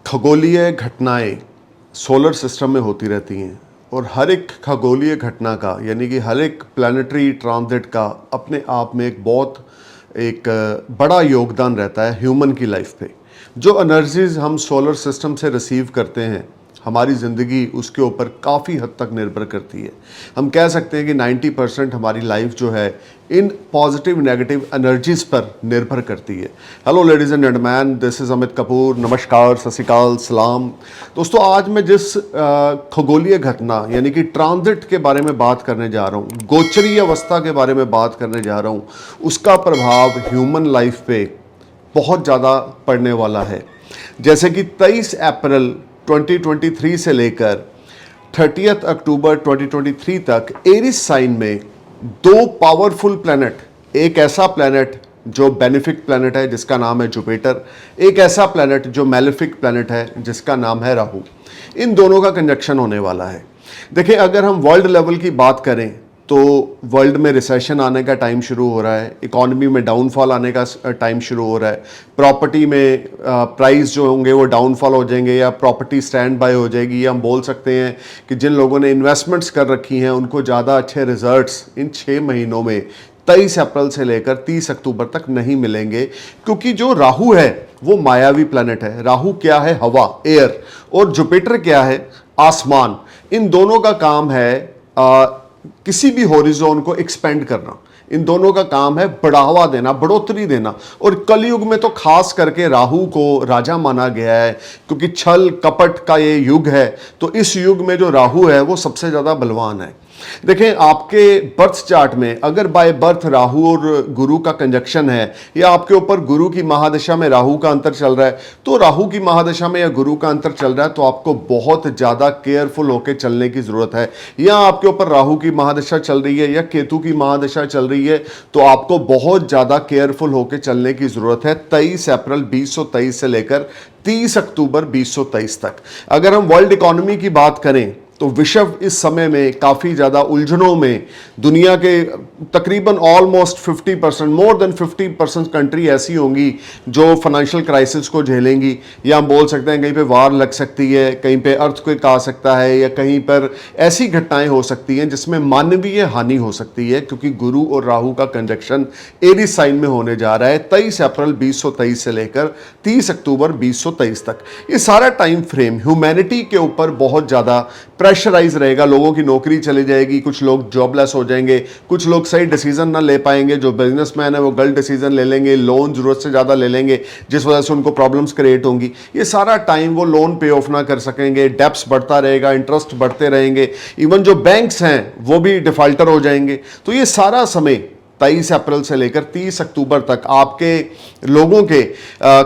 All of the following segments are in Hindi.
खगोलीय घटनाएं सोलर सिस्टम में होती रहती हैं और हर एक खगोलीय घटना का यानी कि हर एक प्लानिटरी ट्रांजिट का अपने आप में एक बड़ा योगदान रहता है ह्यूमन की लाइफ पे। जो एनर्जीज हम सोलर सिस्टम से रिसीव करते हैं, हमारी ज़िंदगी उसके ऊपर काफ़ी हद तक निर्भर करती है। हम कह सकते हैं कि 90% हमारी लाइफ जो है इन पॉजिटिव नेगेटिव एनर्जीज पर निर्भर करती है। Hello ladies and gentleman, this is Amit Kapoor. नमस्कार, सत श्री अकाल, सलाम। दोस्तों, आज मैं जिस खगोलीय घटना यानी कि ट्रांजिट के बारे में बात करने जा रहा हूँ, गोचरीय अवस्था के बारे में बात करने जा रहा हूँ, उसका प्रभाव ह्यूमन लाइफ पे बहुत ज़्यादा पड़ने वाला है। जैसे कि 23 अप्रैल 2023 से लेकर 30 अक्टूबर 2023 तक एरिस साइन में दो पावरफुल प्लैनेट, एक ऐसा प्लैनेट जो बेनिफिक प्लैनेट है जिसका नाम है जुपिटर, एक ऐसा प्लैनेट जो मैलेफिक प्लैनेट है जिसका नाम है राहु, इन दोनों का कंजक्शन होने वाला है। देखिए, अगर हम वर्ल्ड लेवल की बात करें तो वर्ल्ड में रिसेशन आने का टाइम शुरू हो रहा है, इकॉनमी में डाउनफॉल आने का टाइम शुरू हो रहा है, प्रॉपर्टी में प्राइस जो होंगे वो डाउनफॉल हो जाएंगे या प्रॉपर्टी स्टैंड बाय हो जाएगी, या हम बोल सकते हैं कि जिन लोगों ने इन्वेस्टमेंट्स कर रखी हैं उनको ज़्यादा अच्छे रिजल्ट्स इन 6 महीनों में 23 अप्रैल से लेकर 30 अक्टूबर तक नहीं मिलेंगे, क्योंकि जो राहु है वो मायावी प्लैनेट है। राहु क्या है? हवा, एयर, और जुपिटर क्या है? आसमान। इन दोनों का काम है किसी भी हॉरिजॉन को एक्सपेंड करना। इन दोनों का काम है बढ़ावा देना, बढ़ोतरी देना। और कलयुग में तो खास करके राहु को राजा माना गया है, क्योंकि छल कपट का ये युग है। तो इस युग में जो राहु है वो सबसे ज़्यादा बलवान है। देखें, आपके बर्थ चार्ट में अगर बाय बर्थ राहु और गुरु का कंजक्शन है, या आपके ऊपर गुरु की महादशा में राहु का अंतर चल रहा है, तो राहु की महादशा में या गुरु का अंतर चल रहा है तो आपको बहुत ज़्यादा केयरफुल होकर चलने की ज़रूरत है। या आपके ऊपर राहु की महादशा चल रही है या केतु की महादशा चल रही है तो आपको बहुत ज़्यादा केयरफुल होकर चलने की ज़रूरत है 23 अप्रैल 2023 से लेकर 30 अक्टूबर 2023 तक। अगर हम वर्ल्ड इकोनॉमी की बात करें तो विश्व इस समय में काफ़ी ज़्यादा उलझनों में, दुनिया के तकरीबन ऑलमोस्ट 50%, मोर देन 50% कंट्री ऐसी होंगी जो फाइनेंशियल क्राइसिस को झेलेंगी, या हम बोल सकते हैं कहीं पे वार लग सकती है, कहीं पे अर्थक्वेक आ सकता है, या कहीं पर ऐसी घटनाएं हो सकती हैं जिसमें मानवीय हानि हो सकती है, क्योंकि गुरु और राहु का कंजक्शन एरीज साइन में होने जा रहा है 23 अप्रैल 2023 से लेकर 30 अक्टूबर 2023 तक। ये सारा टाइम फ्रेम ह्यूमैनिटी के ऊपर बहुत ज़्यादा प्रेशराइज रहेगा। लोगों की नौकरी चली जाएगी, कुछ लोग जॉबलेस हो जाएंगे, कुछ लोग सही डिसीजन ना ले पाएंगे, जो बिजनेसमैन है वो गलत डिसीजन ले लेंगे, लोन जरूरत से ज़्यादा ले लेंगे जिस वजह से उनको प्रॉब्लम्स क्रिएट होंगी। ये सारा टाइम वो लोन पे ऑफ ना कर सकेंगे, डेप्स बढ़ता रहेगा, इंटरेस्ट बढ़ते रहेंगे, इवन जो बैंक्स हैं वो भी डिफाल्टर हो जाएंगे। तो ये सारा समय 23 अप्रैल से लेकर 30 अक्टूबर तक आपके लोगों के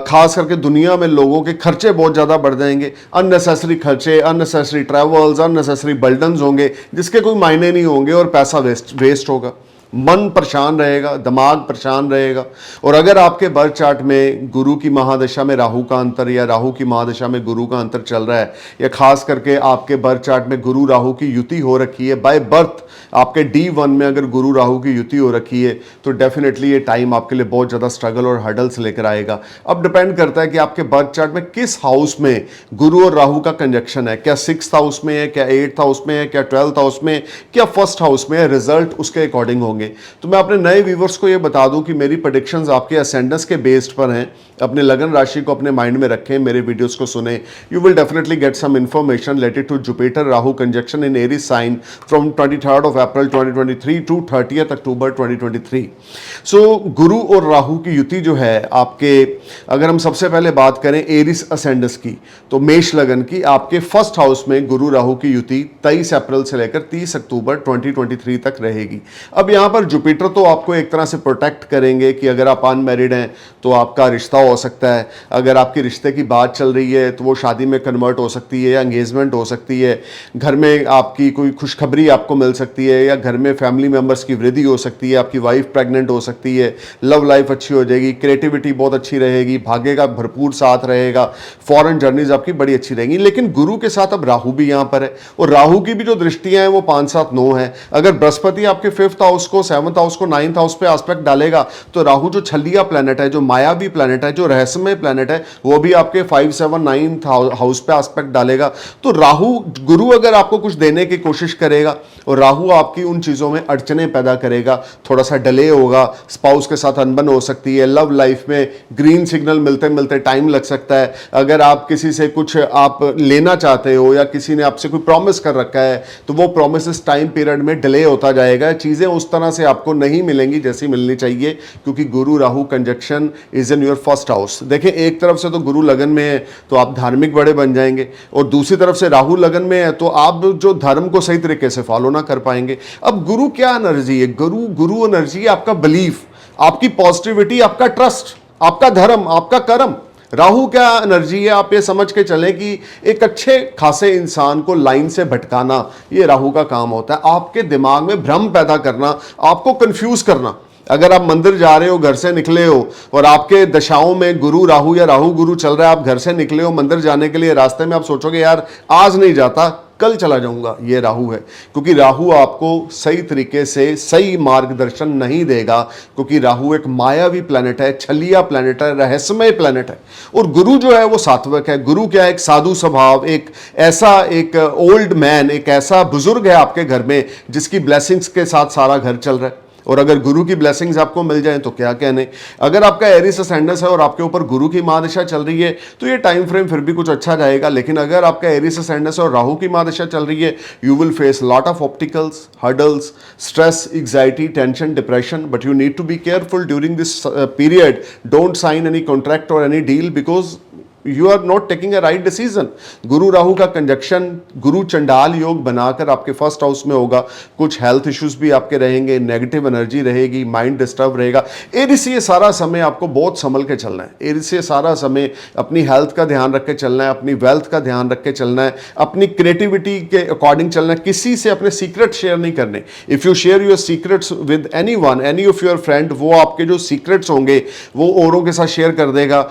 खास करके दुनिया में लोगों के खर्चे बहुत ज़्यादा बढ़ जाएंगे। अननेसेसरी खर्चे, अननेसेसरी ट्रैवल्स, अननेसेसरी बर्डन्स होंगे जिसके कोई मायने नहीं होंगे और पैसा वेस्ट होगा। मन परेशान रहेगा, दिमाग परेशान रहेगा। और अगर आपके बर्थ चार्ट में गुरु की महादशा में राहु का अंतर या राहु की महादशा में गुरु का अंतर चल रहा है, या खास करके आपके बर्थ चार्ट में गुरु राहु की युति हो रखी है, बाय बर्थ आपके D1 में अगर गुरु राहु की युति हो रखी है, तो डेफिनेटली ये टाइम आपके लिए बहुत ज़्यादा स्ट्रगल और हर्डल्स लेकर आएगा। अब डिपेंड करता है कि आपके बर्थ चार्ट में किस हाउस में गुरु और राहु का कंजक्शन है। क्या 6th हाउस में है, क्या 8th हाउस में है, क्या 12th हाउस में, क्या 1st हाउस में है। रिजल्ट उसके अकॉर्डिंग होंगे। तो मैं अपने नए व्यूवर्स को ये बता दूं कि मेरी प्रेडिक्शंस आपके असेंडेंस के बेस्ड पर हैं। अपने लगन राशि को अपने माइंड में रखें, मेरे वीडियोस को सुने। You will definitely get some information related to Jupiter Rahu conjunction in Aries sign from 23 April 2023 to 30 October 2023। So Guru और राहु की युति जो है आपके, अगर हम सबसे पहले बात करें एरीज असेंडेंस की, तो मेष लगन की आपके 1st हाउस में गुरु राहु की युति 23 अप्रैल से लेकर 30 अक्टूबर 2023 तक रहेगी। अब यहाँ पर जुपिटर तो आपको एक तरह से प्रोटेक्ट करेंगे कि अगर आप अनमैरिड हैं तो आपका रिश्ता हो सकता है, अगर आपकी रिश्ते की बात चल रही है तो वो शादी में कन्वर्ट हो सकती है या एंगेजमेंट हो सकती है, घर में आपकी कोई खुशखबरी आपको मिल सकती है, या घर में फैमिली मेंबर्स की वृद्धि हो सकती है, आपकी वाइफ प्रेग्नेंट हो सकती है, लव लाइफ अच्छी हो जाएगी, क्रिएटिविटी बहुत अच्छी रहेगी, भाग्य का भरपूर साथ रहेगा, फॉरेन जर्नीज आपकी बड़ी अच्छी रहेंगी। लेकिन गुरु के साथ अब राहु भी यहाँ पर है, और राहु की भी जो दृष्टियां हैं वो 5, 7, 9 है। अगर बृहस्पति आपके 5th हाउस को को 7th हाउस को 9th हाउस पे एस्पेक्ट डालेगा, तो राहु जो छलिया प्लैनेट है, जो मायावी प्लैनेट है, जो रहस्यमय प्लैनेट है, वो भी आपके 5, 7, 9th हाउस पे एस्पेक्ट डालेगा। तो राहु गुरु अगर आपको कुछ देने की कोशिश करेगा और राहु आपकी उन चीज़ों में अड़चने पैदा करेगा, थोड़ा सा डिले होगा, स्पाउस के साथ अनबन हो सकती है, लव लाइफ में ग्रीन सिग्नल मिलते मिलते टाइम लग सकता है। अगर आप किसी से कुछ आप लेना चाहते हो या किसी ने आपसे कोई प्रॉमिस कर रखा है, तो वो प्रॉमिस इस टाइम पीरियड में डिले होता जाएगा, चीज़ें उस तरह से आपको नहीं मिलेंगी जैसी मिलनी चाहिए, क्योंकि गुरु Rahu conjunction is in your first house. देखें, एक तरफ से तो गुरु लगन में है तो आप धार्मिक बड़े बन जाएंगे, और दूसरी तरफ से राहु लगन में है तो आप जो धर्म को सही तरीके से फॉलो ना कर पाएंगे। अब गुरु क्या एनर्जी है? गुरु एनर्जी आपका बिलीफ, आपकी पॉजिटिविटी, आपका ट्रस्ट, आपका धर्म, आपका कर्म। राहु क्या एनर्जी है? आप ये समझ के चलें कि एक अच्छे खासे इंसान को लाइन से भटकाना, ये राहु का काम होता है। आपके दिमाग में भ्रम पैदा करना, आपको कंफ्यूज करना। अगर आप मंदिर जा रहे हो, घर से निकले हो और आपके दशाओं में गुरु राहु या राहु गुरु चल रहा है, आप घर से निकले हो मंदिर जाने के लिए, रास्ते में आप सोचोगे यार आज नहीं जाता, कल चला जाऊंगा, ये राहु है। क्योंकि राहु आपको सही तरीके से सही मार्गदर्शन नहीं देगा, क्योंकि राहु एक मायावी प्लैनेट है, छलिया प्लैनेट है, रहस्यमय प्लैनेट है। और गुरु जो है वो सात्विक है। गुरु क्या है? एक साधु स्वभाव, एक ऐसा एक ओल्ड मैन, एक ऐसा बुजुर्ग है आपके घर में जिसकी ब्लेसिंग्स के साथ सारा घर चल रहा है। और अगर गुरु की ब्लेसिंग्स आपको मिल जाए तो क्या कहने। अगर आपका एरिस असेंडेंस है और आपके ऊपर गुरु की महादशा चल रही है तो ये टाइम फ्रेम फिर भी कुछ अच्छा जाएगा। लेकिन अगर आपका एरिस असेंडेंस और राहु की महादशा चल रही है, you will face lot of obstacles, hurdles, stress, anxiety, tension, depression. But you need to be careful during this period. Don't sign any contract or any deal because you are not taking a right decision. Guru Rahu का कंजक्शन गुरु चंडाल योग बनाकर आपके फर्स्ट हाउस में होगा। कुछ हेल्थ इश्यूज भी आपके रहेंगे, नेगेटिव एनर्जी रहेगी, माइंड डिस्टर्ब रहेगा। एरिस ये सारा समय आपको बहुत संभल के चलना है। एरिस ये सारा समय अपनी हेल्थ का ध्यान रख के चलना है, अपनी वेल्थ का ध्यान रख के चलना है, अपनी क्रिएटिविटी के अकॉर्डिंग चलना है। किसी से अपने सीक्रेट शेयर नहीं करने। If you share your secrets with any one, any of your friend, वो आपके जो सीक्रेट्स होंगे वो औरों के साथ शेयर कर देगा।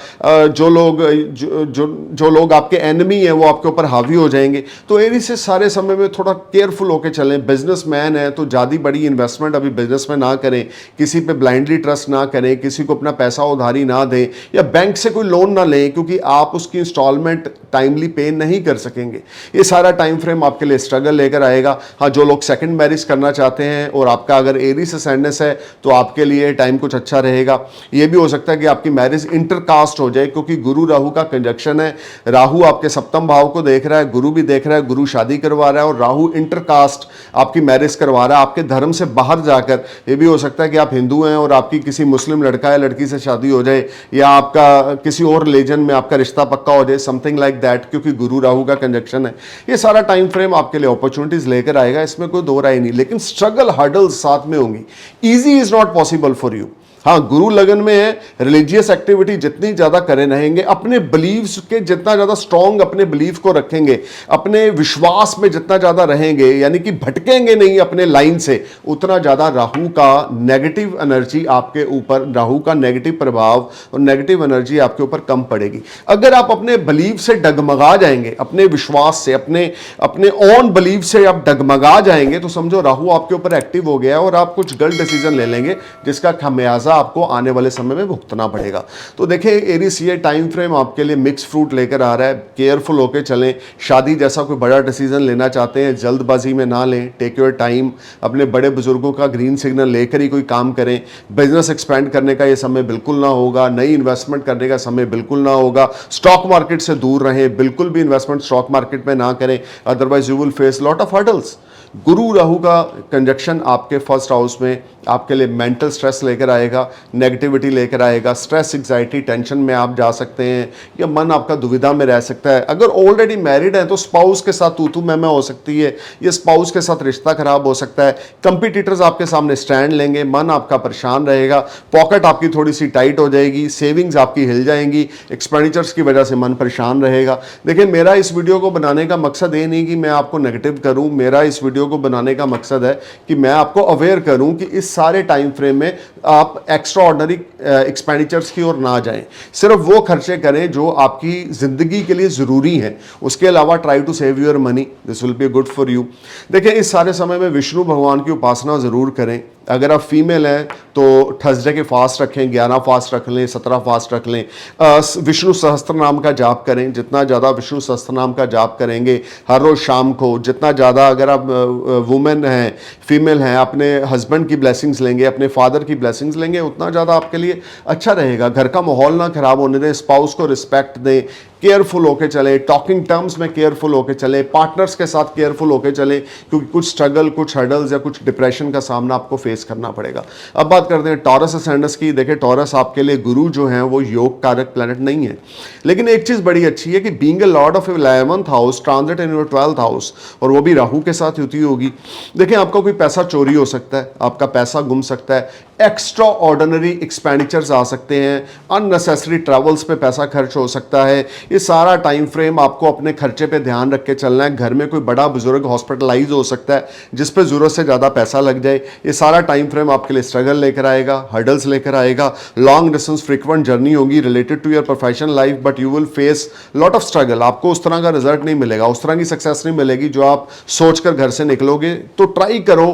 जो लोग आपके एनिमी हैं वो आपके ऊपर हावी हो जाएंगे। तो एरिस से सारे समय में थोड़ा केयरफुल होकर चलें। बिजनेसमैन है तो ज़्यादा बड़ी इन्वेस्टमेंट अभी बिजनेस में ना करें, किसी पे ब्लाइंडली ट्रस्ट ना करें, किसी को अपना पैसा उधारी ना दें या बैंक से कोई लोन ना लें, क्योंकि आप उसकी इंस्टॉलमेंट टाइमली पे नहीं कर सकेंगे। ये सारा टाइम फ्रेम आपके लिए स्ट्रगल लेकर आएगा। हाँ, जो लोग सेकंड मैरिज करना चाहते हैं और आपका अगर एरिस असेंडेंस है तो आपके लिए टाइम कुछ अच्छा रहेगा। ये भी हो सकता है कि आपकी मैरिज इंटरकास्ट हो जाए, क्योंकि गुरु राहु का कंजक्शन है। राहु आपके सप्तम भाव को देख रहा है, गुरु भी देख रहा है, गुरु शादी करवा रहा है और राहु इंटरकास्ट आपकी मैरिज करवा रहा है आपके धर्म से बाहर जाकर। ये भी हो सकता है कि आप हिंदू हैं और आपकी किसी मुस्लिम लड़का या लड़की से शादी हो जाए, या आपका किसी और रिलीजन में आपका रिश्ता पक्का हो जाए, समथिंग लाइक दैट, क्योंकि गुरु राहु का कंजक्शन है। ये सारा टाइम फ्रेम आपके लिए अपॉर्चुनिटीज लेकर आएगा, इसमें कोई दो राय नहीं। लेकिन स्ट्रगल, हर्डल्स साथ में होंगी। Easy is not possible for you. हाँ, गुरु लगन में है, रिलीजियस एक्टिविटी जितनी ज़्यादा करें रहेंगे, अपने बिलीव्स के जितना ज़्यादा स्ट्रॉन्ग अपने बिलीफ को रखेंगे, अपने विश्वास में जितना ज़्यादा रहेंगे, यानी कि भटकेंगे नहीं अपने लाइन से, उतना ज़्यादा राहु का नेगेटिव एनर्जी आपके ऊपर, राहु का नेगेटिव प्रभाव और नेगेटिव एनर्जी आपके ऊपर कम पड़ेगी। अगर आप अपने बिलीफ से डगमगा जाएंगे, अपने विश्वास से, अपने ओन बिलीफ से आप डगमगा जाएंगे, तो समझो राहु आपके ऊपर एक्टिव हो गया और आप कुछ गलत डिसीजन ले लेंगे जिसका खामियाजा आपको आने वाले समय में भुगतना पड़ेगा। तो देखिए एरिस, ये टाइम फ्रेम आपके लिए मिक्स फ्रूट लेकर आ रहा है। केयरफुल होकर चलें। शादी जैसा कोई बड़ा डिसीजन लेना चाहते हैं, जल्दबाजी में ना लें, टेक योर टाइम। अपने बड़े बुजुर्गों का ग्रीन सिग्नल लेकर ही कोई काम करें। बिजनेस एक्सपेंड करने का ये समय बिल्कुल ना होगा, नई इन्वेस्टमेंट करने का समय बिल्कुल ना होगा। स्टॉक मार्केट से दूर रहें, बिल्कुल भी इन्वेस्टमेंट स्टॉक मार्केट में ना करें, otherwise you will face lot of hurdles. गुरु राहु का कंजक्शन आपके फर्स्ट हाउस में आपके लिए मेंटल स्ट्रेस लेकर आएगा, नेगेटिविटी लेकर आएगा, स्ट्रेस, एंजाइटी, टेंशन में आप जा सकते हैं, या मन आपका दुविधा में रह सकता है। अगर ऑलरेडी मैरिड है तो स्पाउस के साथ तू मैं हो सकती है, या स्पाउस के साथ रिश्ता खराब हो सकता है। कंपटीटर्स आपके सामने स्टैंड लेंगे, मन आपका परेशान रहेगा, पॉकेट आपकी थोड़ी सी टाइट हो जाएगी, सेविंग्स आपकी हिल जाएंगी, एक्सपेंडिचर्स की वजह से मन परेशान रहेगा। देखिए, मेरा इस वीडियो को बनाने का मकसद ये नहीं कि मैं आपको नेगेटिव करूँ, मेरा इस वीडियो वीडियो को बनाने का मकसद है कि मैं आपको अवेयर करूं कि इस सारे टाइम फ्रेम में आप एक्स्ट्रा ऑर्डनरी एक्सपेंडिचर्स की ओर ना जाएं, सिर्फ वो खर्चे करें जो आपकी ज़िंदगी के लिए ज़रूरी हैं। उसके अलावा try to save your money, this will be good for you. देखिए, इस सारे समय में विष्णु भगवान की उपासना ज़रूर करें। अगर आप फीमेल हैं तो थर्सडे के फास्ट रखें, 11 फास्ट रख लें, 17 फास्ट रख लें। विष्णु सहस्त्र नाम का जाप करें, जितना ज़्यादा विष्णु सहस्त्र नाम का जाप करेंगे हर रोज़ शाम को, जितना ज़्यादा, अगर आप वुमेन हैं, फीमेल हैं, अपने हस्बैंड की ब्लेसिंग्स लेंगे, अपने फादर की ब्लेसिंग्स लेंगे, उतना ज़्यादा आपके लिए अच्छा रहेगा। घर का माहौल ना खराब होने दें, स्पाउस को रिस्पेक्ट दें, केयरफुल होके चले, टॉकिंग टर्म्स में केयरफुल होके चले, पार्टनर्स के साथ केयरफुल होके चले, क्योंकि कुछ स्ट्रगल, कुछ हर्डल्स या कुछ डिप्रेशन का सामना आपको फेस करना पड़ेगा। अब बात करते हैं टॉरस असेंडेंस की। देखिए, टॉरस आपके लिए गुरु जो हैं वो योग कारक प्लैनेट नहीं है, लेकिन एक चीज़ बड़ी अच्छी है कि being a Lord of 11th house transit in your 12th house, और वो भी राहु के साथ युति होगी। देखिए, आपका कोई पैसा चोरी हो सकता है, आपका पैसा गुम सकता है, एक्स्ट्रा ऑर्डिनरी एक्सपेंडिचर्स आ सकते हैं, अननेसेसरी ट्रैवल्स पे पैसा खर्च हो सकता है। ये सारा टाइम फ्रेम आपको अपने खर्चे पे ध्यान रख के चलना है। घर में कोई बड़ा बुजुर्ग हॉस्पिटलाइज हो सकता है जिस पे ज़रूरत से ज़्यादा पैसा लग जाए। ये सारा टाइम फ्रेम आपके लिए स्ट्रगल लेकर आएगा, हर्डल्स लेकर आएगा। लॉन्ग डिस्टेंस फ्रीक्वेंट जर्नी होगी related to your professional life, but you will face lot of struggle. आपको उस तरह का रिजल्ट नहीं मिलेगा, उस तरह की सक्सेस नहीं मिलेगी जो आप सोचकर घर से निकलोगे। तो ट्राई करो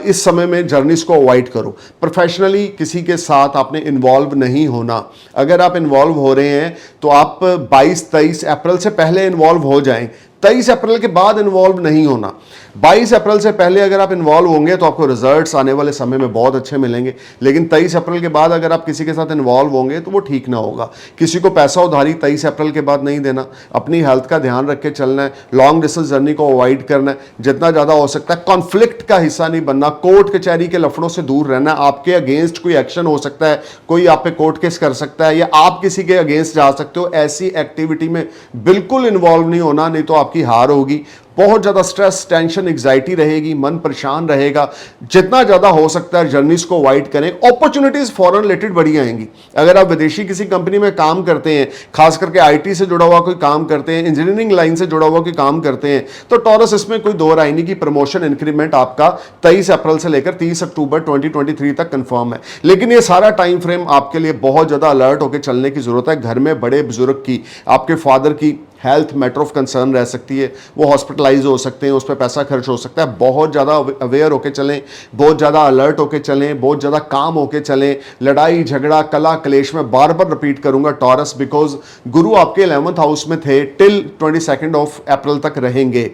इस समय में जर्नीज को अवॉइड करो। प्रोफेशनली किसी के साथ आपने इन्वॉल्व नहीं होना। अगर आप इन्वॉल्व हो रहे हैं तो आप 22-23 अप्रैल से पहले इन्वॉल्व हो जाएं, 23 अप्रैल के बाद इन्वॉल्व नहीं होना। 22 अप्रैल से पहले अगर आप इन्वॉल्व होंगे तो आपको रिजल्ट्स आने वाले समय में बहुत अच्छे मिलेंगे, लेकिन 23 अप्रैल के बाद अगर आप किसी के साथ इन्वॉल्व होंगे तो वो ठीक ना होगा। किसी को पैसा उधारी 23 अप्रैल के बाद नहीं देना, अपनी हेल्थ का ध्यान रख के चलना है, लॉन्ग डिस्टेंस जर्नी को अवॉइड करना है, जितना ज़्यादा हो सकता है कॉन्फ्लिक्ट का हिस्सा नहीं बनना, कोर्ट कचहरी के लफड़ों से दूर रहना है। आपके अगेंस्ट कोई एक्शन हो सकता है, कोई आप पे कोर्ट केस कर सकता है या आप किसी के अगेंस्ट जा सकते हो। ऐसी एक्टिविटी में बिल्कुल इन्वॉल्व नहीं होना, नहीं तो आपकी हार होगी। बहुत ज़्यादा स्ट्रेस, टेंशन, एग्जाइटी रहेगी, मन परेशान रहेगा। जितना ज़्यादा हो सकता है जर्नीज को अवॉइड करें। अपॉर्चुनिटीज़ फॉरेन रिलेटेड बड़ी आएंगी। अगर आप विदेशी किसी कंपनी में काम करते हैं, खास करके आईटी से जुड़ा हुआ कोई काम करते हैं, इंजीनियरिंग लाइन से जुड़ा हुआ कोई काम करते हैं, तो टॉरस इसमें कोई दो राय नहीं की प्रमोशन इंक्रीमेंट आपका 23 अप्रैल से लेकर 30 अक्टूबर 2023 तक कंफर्म है। लेकिन ये सारा टाइम फ्रेम आपके लिए बहुत ज़्यादा अलर्ट होकर चलने की जरूरत है। घर में बड़े बुजुर्ग की, आपके फादर की हेल्थ मैटर ऑफ कंसर्न रह सकती है, वो हॉस्पिटलाइज हो सकते हैं, उस पर पैसा खर्च हो सकता है। बहुत ज़्यादा अवेयर होकर चलें, बहुत ज़्यादा अलर्ट होकर चलें, बहुत ज़्यादा काम होकर चलें। लड़ाई झगड़ा कला क्लेश में बार बार रिपीट करूंगा टॉरस, बिकॉज गुरु आपके 11th हाउस में थे टिल 22 अप्रैल तक रहेंगे।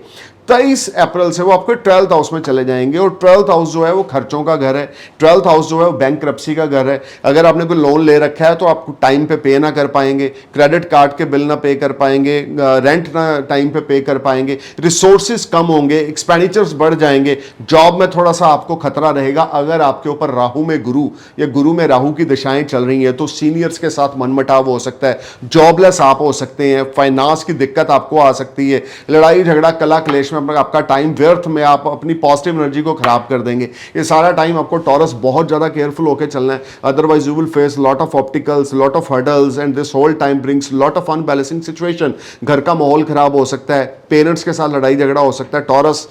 23 अप्रैल से वो आपके 12th हाउस में चले जाएंगे, और 12th हाउस जो है वो खर्चों का घर है। 12th हाउस जो है वो बैंकरप्सी का घर है। अगर आपने कोई लोन ले रखा है तो आप टाइम पे पे ना कर पाएंगे, क्रेडिट कार्ड के बिल ना पे कर पाएंगे, रेंट ना टाइम पे कर पाएंगे, रिसोर्सेज कम होंगे, एक्सपेंडिचर्स बढ़ जाएंगे। जॉब में थोड़ा सा आपको खतरा रहेगा। अगर आपके ऊपर राहु में गुरु या गुरु में राहु की दिशाएं चल रही हैं तो सीनियर्स के साथ मनमुटाव हो सकता है, जॉबलेस आप हो सकते हैं, फाइनेंस की दिक्कत आपको आ सकती है, लड़ाई झगड़ा कला क्लेश में आपका टाइम व्यर्थ में आप अपनी पॉजिटिव एनर्जी को खराब कर देंगे। ये सारा टाइम आपको टॉरस बहुत ज्यादा केयरफुल होकर चलना है, otherwise you will face lot of obstacles, lot of hurdles, and this whole time brings lot of unbalancing situation. घर का माहौल खराब हो सकता है, पेरेंट्स के साथ लड़ाई झगड़ा हो सकता है। टॉरस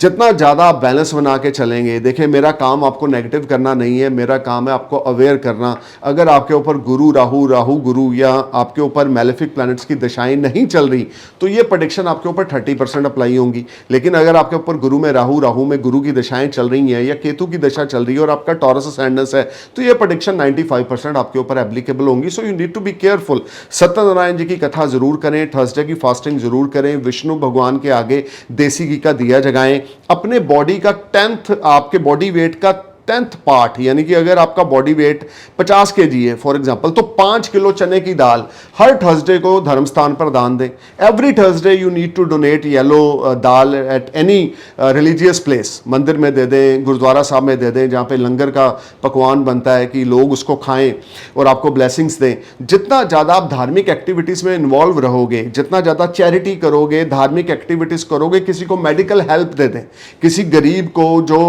जितना ज़्यादा आप बैलेंस बना के चलेंगे, देखिए मेरा काम आपको नेगेटिव करना नहीं है, मेरा काम है आपको अवेयर करना। अगर आपके ऊपर गुरु राहु, राहु गुरु या आपके ऊपर मैलेफिक प्लैनेट्स की दिशाएं नहीं चल रही तो ये प्रेडिक्शन आपके ऊपर 30% अप्लाई होंगी। लेकिन अगर आपके ऊपर गुरु में राहु, राहु में गुरु की दिशाएं चल रही हैं या केतु की दिशा चल रही है और आपका टॉरस असेंडेंस है तो ये प्रेडिक्शन 95% आपके ऊपर एप्लीकेबल होंगी। So you need to be careful. Satyanarayan ji की कथा जरूर करें, थर्सडे की फास्टिंग जरूर करें, विष्णु भगवान के आगे देसी घी का दिया जगाएं। अपने बॉडी का 10th, आपके बॉडी वेट का 10th पार्ट, यानी कि अगर आपका बॉडी वेट 50 kg है फॉर एग्जांपल, तो 5 किलो चने की दाल हर थर्सडे को धर्म स्थान पर दान दें। Every Thursday you need to donate yellow dal at any religious place. मंदिर में दे दें, गुरुद्वारा साहब में दे दें, जहाँ पे लंगर का पकवान बनता है कि लोग उसको खाएं और आपको ब्लेसिंग्स दें। जितना ज़्यादा आप धार्मिक एक्टिविटीज़ में इन्वॉल्व रहोगे, जितना ज़्यादा चैरिटी करोगे, धार्मिक एक्टिविटीज़ करोगे, किसी को मेडिकल हेल्प दे दें, किसी गरीब को जो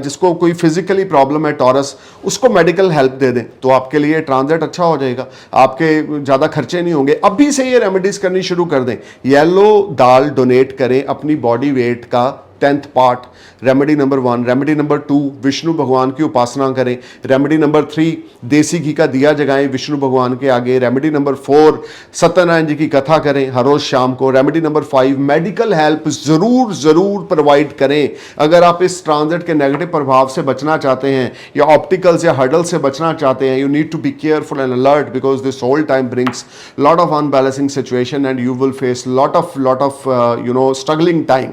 जिसको कोई फिजिकली प्रॉब्लम है टॉरस, उसको मेडिकल हेल्प दे दें, तो आपके लिए ट्रांजिट अच्छा हो जाएगा, आपके ज़्यादा खर्चे नहीं होंगे। अभी से ये रेमेडीज करनी शुरू कर दें। येलो दाल डोनेट करें अपनी बॉडी वेट का 10th part, remedy number 1। Remedy number 2, Vishnu भगवान की उपासना करें। रेमेडी नंबर 3, देसी घी का दिया जगाएं विष्णु भगवान के आगे। रेमेडी नंबर 4, सत्यनारायण जी की कथा करें हर रोज शाम को। रेमेडी नंबर 5, मेडिकल हेल्प जरूर प्रोवाइड करें। अगर आप इस ट्रांजिट के नेगेटिव प्रभाव से बचना चाहते हैं या ऑप्टिकल्स या हर्डल से बचना चाहते हैं, you need to be careful and alert because this whole time brings lot of unbalancing situation and you will face lot of struggling time.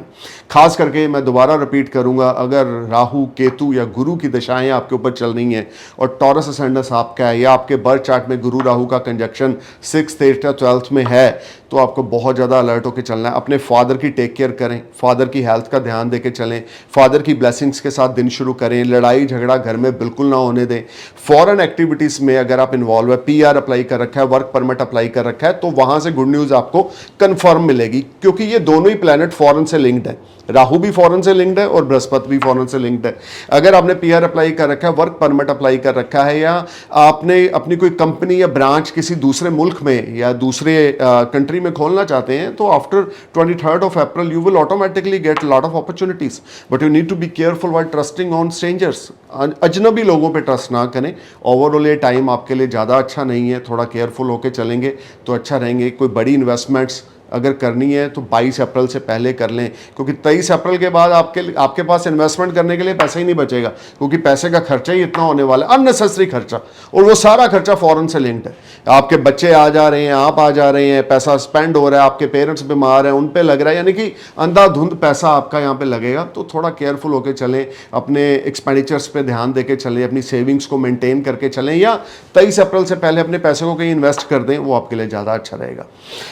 खास करके मैं दोबारा रिपीट करूंगा, अगर राहु केतु या गुरु की दशाएं आपके ऊपर चल रही हैं और टॉरस असेंडेंस आपका है या आपके बर्थ चार्ट में गुरु राहु का कंजक्शन 6th, 8th या 12th में है, तो आपको बहुत ज़्यादा अलर्ट होकर चलना है। अपने फादर की टेक केयर करें, फादर की हेल्थ का ध्यान देके चलें, फादर की ब्लेसिंग्स के साथ दिन शुरू करें। लड़ाई झगड़ा घर में बिल्कुल ना होने दें। फॉरेन एक्टिविटीज़ में अगर आप इन्वॉल्व है, PR अप्लाई कर रखा है, वर्क परमिट अप्लाई कर रखा है, तो वहाँ से गुड न्यूज़ आपको कन्फर्म मिलेगी, क्योंकि ये दोनों ही प्लैनेट फॉरेन से लिंक्ड है। राहु भी फॉरेन से लिंक्ड है और बृहस्पति भी फॉरेन से लिंक्ड है। अगर आपने PR अप्लाई कर रखा है, वर्क परमिट अप्लाई कर रखा है, या आपने अपनी कोई कंपनी या ब्रांच किसी दूसरे मुल्क में या दूसरे कंट्री में खोलना चाहते हैं, तो after 23rd of April you will automatically get lot of opportunities, but you need to be careful while trusting on strangers। अजनबी लोगों पे ट्रस्ट ना करें। ओवरऑल ये टाइम आपके लिए ज़्यादा अच्छा नहीं है, थोड़ा केयरफुल होकर चलेंगे तो अच्छा रहेंगे। कोई बड़ी इन्वेस्टमेंट्स अगर करनी है तो 22 अप्रैल से पहले कर लें, क्योंकि 23 अप्रैल के बाद आपके पास इन्वेस्टमेंट करने के लिए पैसा ही नहीं बचेगा, क्योंकि पैसे का खर्चा ही इतना होने वाला है, अननेसेसरी खर्चा, और वो सारा खर्चा फॉरेन से लिंक्ड है। आपके बच्चे आ जा रहे हैं, आप आ जा रहे हैं, पैसा स्पेंड हो रहा है, आपके पेरेंट्स बीमार हैं, उन पे लग रहा है, यानी कि अंधाधुंध पैसा आपका यहाँ पे लगेगा। तो थोड़ा केयरफुल होकर चलें, अपने एक्सपेंडिचर्स पे ध्यान देके चलें, अपनी सेविंग्स को मेंटेन करके चलें, या 23 अप्रैल से पहले अपने पैसे को कहीं इन्वेस्ट कर दें, वो आपके लिए ज़्यादा अच्छा रहेगा।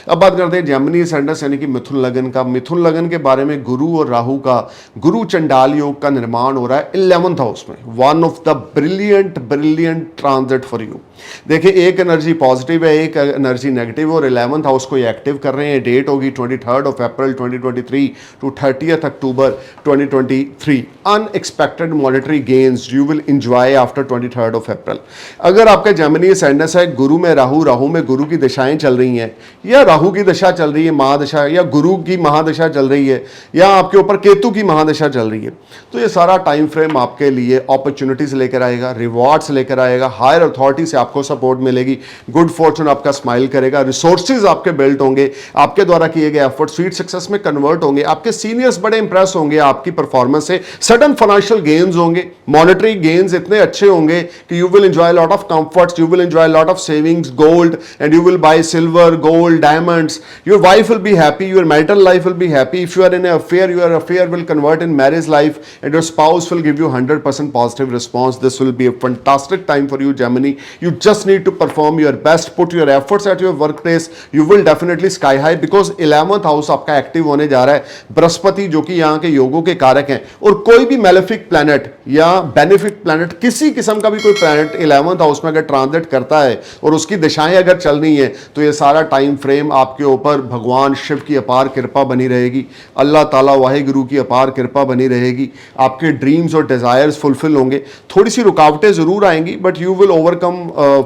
अब बात करते हैं जेमिनी असेंडेंस यानी कि मिथुन लगन का। मिथुन लगन के बारे में गुरु और राहु का गुरु चंडाल योग का निर्माण हो रहा है 11th हाउस में। One of the brilliant transit for you. देखिए, एक एनर्जी पॉजिटिव है, एक एनर्जी नेगेटिव, और 11th हाउस को ये एक्टिव कर रहे हैं। डेट होगी 23rd of April 2023 to 30th October 2023। Unexpected monetary gains you will enjoy after 23rd of April। अगर आपका जेमिनी असेंडेंस है, गुरु में राहु, राहु में गुरु की दशाएं चल रही हैं, या राहु की दशा चल रही है महादशा, या गुरु की महादशा चल रही है, या आपके ऊपर केतु की महादशा चल रही है, तो ये सारा टाइम फ्रेम आपके लिए अपॉर्चुनिटीज लेकर आएगा, रिवॉर्ड्स लेकर आएगा, हायर अथॉरिटी से आपको सपोर्ट मिलेगी, गुड फॉर्चून आपका स्माइल करेगा, रिसोर्सेज आपके बिल्ड होंगे, आपके द्वारा किए गए एफर्ट स्वीट सक्सेस में कन्वर्ट होंगे, आपके सीनियर्स बड़े इंप्रेस होंगे आपकी परफॉर्मेंस से, सडन फाइनेंशियल गेन्स होंगे, मॉनेटरी गेन्स इतने अच्छे होंगे कि you will enjoy lot of comforts, you will enjoy lot of savings, gold, and you will buy silver, gold, diamonds. Your wife will be happy, your marital life will be happy. If you are in an affair, your affair will convert in marriage life, and your spouse will give you 100% positive response. This will be a fantastic time for you, Gemini. You just need to perform your best, put your efforts at your workplace. You will definitely sky high because 11th house आपका एक्टिव होने जा रहा है। बृहस्पति जो कि यहाँ के योगों के कारक हैं, और कोई भी मेलेफिक प्लैनेट या बेनिफिक प्लैनेट, किसी किस्म का भी कोई प्लैनेट 11th हाउस में अगर ट्रांजिट करता है और उसकी दिशाएं अगर चल रही हैं, तो ये सारा टाइम फ्रेम आपके ऊपर भगवान शिव की अपार कृपा बनी रहेगी, अल्लाह ताला वाहिगुरु की अपार कृपा बनी रहेगी। आपके ड्रीम्स और डिजायर्स फुलफिल होंगे। थोड़ी सी रुकावटें जरूर आएंगी, but you will overcome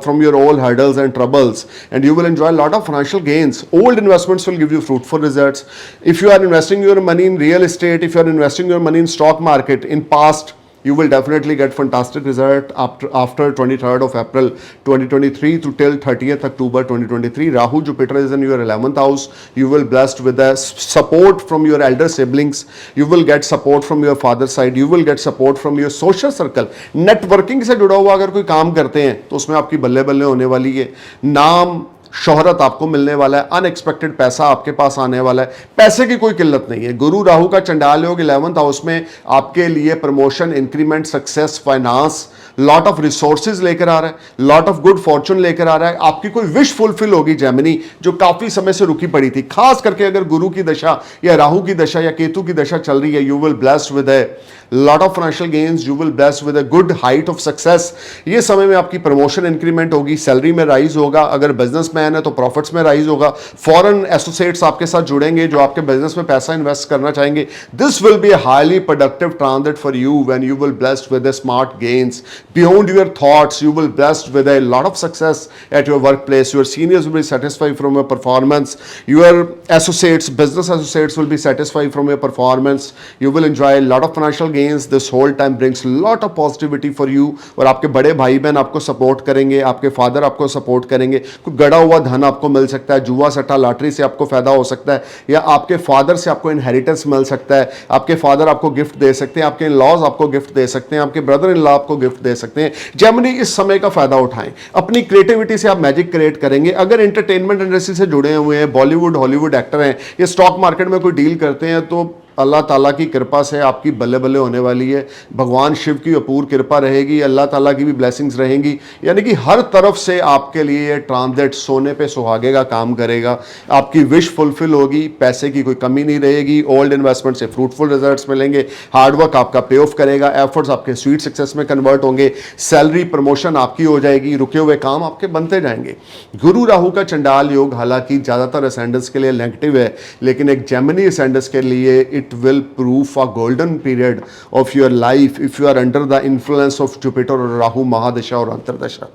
from your all hurdles and troubles, and you will enjoy lot of financial gains. Old investments will give you fruitful results. If you are investing your money in real estate, if you are investing your money in stock market in past, you will definitely get fantastic result after 23rd of April 2023 to till 30th October 2023. Rahu Jupiter is in your 11th house. You will blessed with the support from your elder siblings. You will get support from your father's side. You will get support from your social circle. Networking से जुड़ा हुआ अगर कोई काम करते हैं तो उसमें आपकी बल्ले बल्ले होने वाली है। नाम शोहरत आपको मिलने वाला है, अनएक्सपेक्टेड पैसा आपके पास आने वाला है, पैसे की कोई किल्लत नहीं है। गुरु राहु का चंडाल योग 11th हाउस में आपके लिए promotion, increment, success, finance, lot of resources लेकर आ रहा है, लॉट ऑफ गुड फॉर्चून लेकर आ रहा है। आपकी कोई विश फुलफिल होगी जेमिनी, जो काफी समय से रुकी पड़ी थी। खास करके अगर गुरु की दशा या राहु की दशा या केतु की दशा चल रही है, you will blessed with a lot of financial gains, you will blessed with a good height of success. ये समय में आपकी प्रमोशन, इंक्रीमेंट होगी, सैलरी में राइज होगा, अगर बिजनेसमैन है तो प्रॉफिट्स में राइज होगा, फॉरेन एसोसिएट्स आपके साथ जुड़ेंगे जो आपके बिजनेस में पैसा इन्वेस्ट करना चाहेंगे। This will be a highly productive transit for you when you will blessed with the smart gains beyond your thoughts. You will blessed with a lot of success at your workplace. Your seniors will be satisfied from your performance. Your associates, business associates will be satisfied from your performance. You will enjoy a lot of financial gains. This whole time brings lot of positivity for you. और आपके बड़े भाई बहन आपको सपोर्ट करेंगे, आपके फादर आपको सपोर्ट करेंगे, कोई गड़ा हुआ धन आपको मिल सकता है, जुआ सट्टा लॉटरी से आपको फायदा हो सकता है, या आपके फादर से आपको इनहेरिटेंस मिल सकता है, आपके फादर आपको गिफ्ट दे सकते हैं, आपके इन-लॉज आपको गिफ्ट दे सकते हैं, आपके ब्रदर इन लॉ आपको गिफ्ट दे सकते हैं। जेमिनी, इस समय का फायदा उठाएं, अपनी क्रिएटिविटी से आप मैजिक क्रिएट करेंगे। अगर एंटरटेनमेंट इंडस्ट्री से जुड़े हुए हैं, बॉलीवुड हॉलीवुड एक्टर हैं, ये स्टॉक मार्केट में कोई डील करते हैं, तो अल्लाह ताला की कृपा से आपकी बल्ले बल्ले होने वाली है। भगवान शिव की अपूर्व कृपा रहेगी, अल्लाह ताला की भी ब्लेसिंग्स रहेंगी, यानी कि हर तरफ से आपके लिए ट्रांजिट सोने पे सुहागे का काम करेगा। आपकी विश फुलफिल होगी, पैसे की कोई कमी नहीं रहेगी, ओल्ड इन्वेस्टमेंट से फ्रूटफुल रिजल्ट्स मिलेंगे, हार्डवर्क आपका पे ऑफ करेगा, एफर्ट्स आपके स्वीट सक्सेस में कन्वर्ट होंगे, सैलरी प्रमोशन आपकी हो जाएगी, रुके हुए काम आपके बनते जाएंगे। गुरु राहु का चंडाल योग हालांकि ज़्यादातर असेंडेंट्स के लिए नेगेटिव है, लेकिन एक जेमिनी असेंडेंट्स के लिए it will prove a golden period of your life if you are under the influence of Jupiter और Rahu महादशा or अंतरदशा।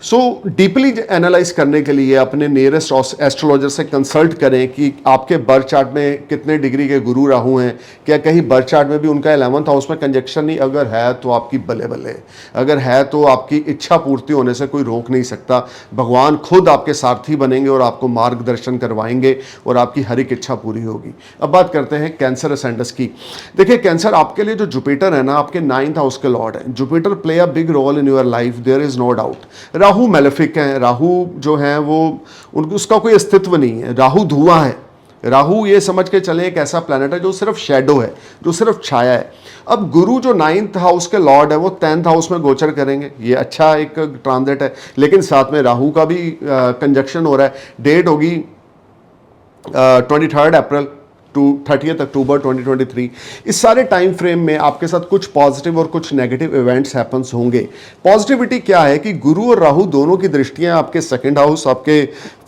So deeply analyse करने के लिए अपने नियरेस्ट एस्ट्रोलॉजर से कंसल्ट करें कि आपके बर्थ चार्ट में कितने डिग्री के गुरु राहु हैं, क्या कहीं बर्थ चार्ट में भी उनका 11th हाउस में कंजक्शन नहीं, अगर है तो आपकी बल्ले बल्ले, अगर है तो आपकी इच्छा पूर्ति होने से कोई रोक नहीं सकता। भगवान खुद आपके सारथी बनेंगे और आपको मार्गदर्शन करवाएंगे और आपकी हर एक इच्छा पूरी होगी। अब बात करते हैं कैंसर असेंडेंट्स की। देखिए कैंसर, आपके लिए जो जुपिटर है ना, आपके 9th हाउस के लॉर्ड है। Jupiter play a big role in your life, there is no doubt. Rahu malefic है, राहु जो है वो उसका कोई अस्तित्व नहीं है, राहु धुआं है। राहु ये समझ के चले एक ऐसा प्लैनेट है जो सिर्फ शेडो है, जो सिर्फ छाया है। अब गुरु जो 9th हाउस के लॉर्ड है वो 10th हाउस में गोचर करेंगे, ये अच्छा एक ट्रांजिट है, लेकिन साथ में राहु का भी कंजक्शन हो रहा है। डेट होगी 23 अप्रैल टू 30 अक्टूबर 2023। इस सारे टाइम फ्रेम में आपके साथ कुछ पॉजिटिव और कुछ नेगेटिव इवेंट्स हैपन्स होंगे। पॉजिटिविटी क्या है कि गुरु और राहु दोनों की दृष्टियां आपके 2nd हाउस, आपके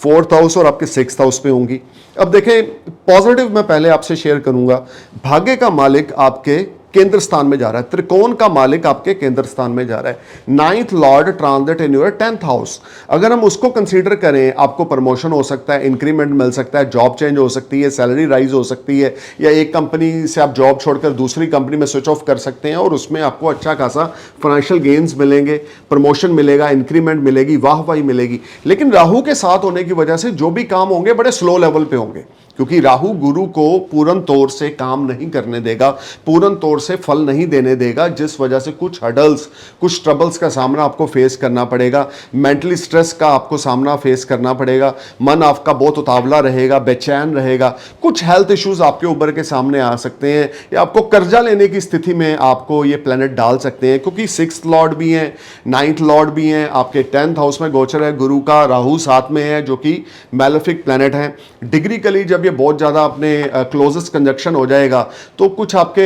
4th हाउस और आपके 6th हाउस पे होंगी। अब देखें, पॉजिटिव मैं पहले आपसे शेयर करूंगा। भाग्य का मालिक आपके केंद्र स्थान में जा रहा है, त्रिकोण का मालिक आपके केंद्र स्थान में जा रहा है। 9th Lord transit in your 10th house, अगर हम उसको कंसीडर करें, आपको प्रमोशन हो सकता है, इंक्रीमेंट मिल सकता है, जॉब चेंज हो सकती है, सैलरी राइज हो सकती है, या एक कंपनी से आप जॉब छोड़कर दूसरी कंपनी में स्विच ऑफ कर सकते हैं और उसमें आपको अच्छा खासा फाइनेंशियल गेन्स मिलेंगे, प्रमोशन मिलेगा, इंक्रीमेंट मिलेगी, वाहवाही मिलेगी। लेकिन राहु के साथ होने की वजह से जो भी काम होंगे बड़े स्लो लेवल पे होंगे, क्योंकि राहु गुरु को पूर्ण तौर से काम नहीं करने देगा, पूर्ण तौर से फल नहीं देने देगा, जिस वजह से कुछ हडल्स, कुछ ट्रबल्स का सामना आपको फेस करना पड़ेगा, मेंटली स्ट्रेस का आपको सामना फेस करना पड़ेगा, मन आपका बहुत उतावला रहेगा, बेचैन रहेगा, कुछ हेल्थ इश्यूज आपके ऊपर के सामने आ सकते हैं, या आपको कर्जा लेने की स्थिति में आपको ये प्लेनेट डाल सकते हैं, क्योंकि 6th लॉर्ड भी हैं, 9th लॉर्ड भी हैं, आपके 10th हाउस में गोचर है गुरु का, राहु साथ में है जो कि मैलेफिक प्लेनेट है। डिग्रिकली जब ये बहुत ज़्यादा अपने क्लोजेस्ट कंजक्शन हो जाएगा तो कुछ आपके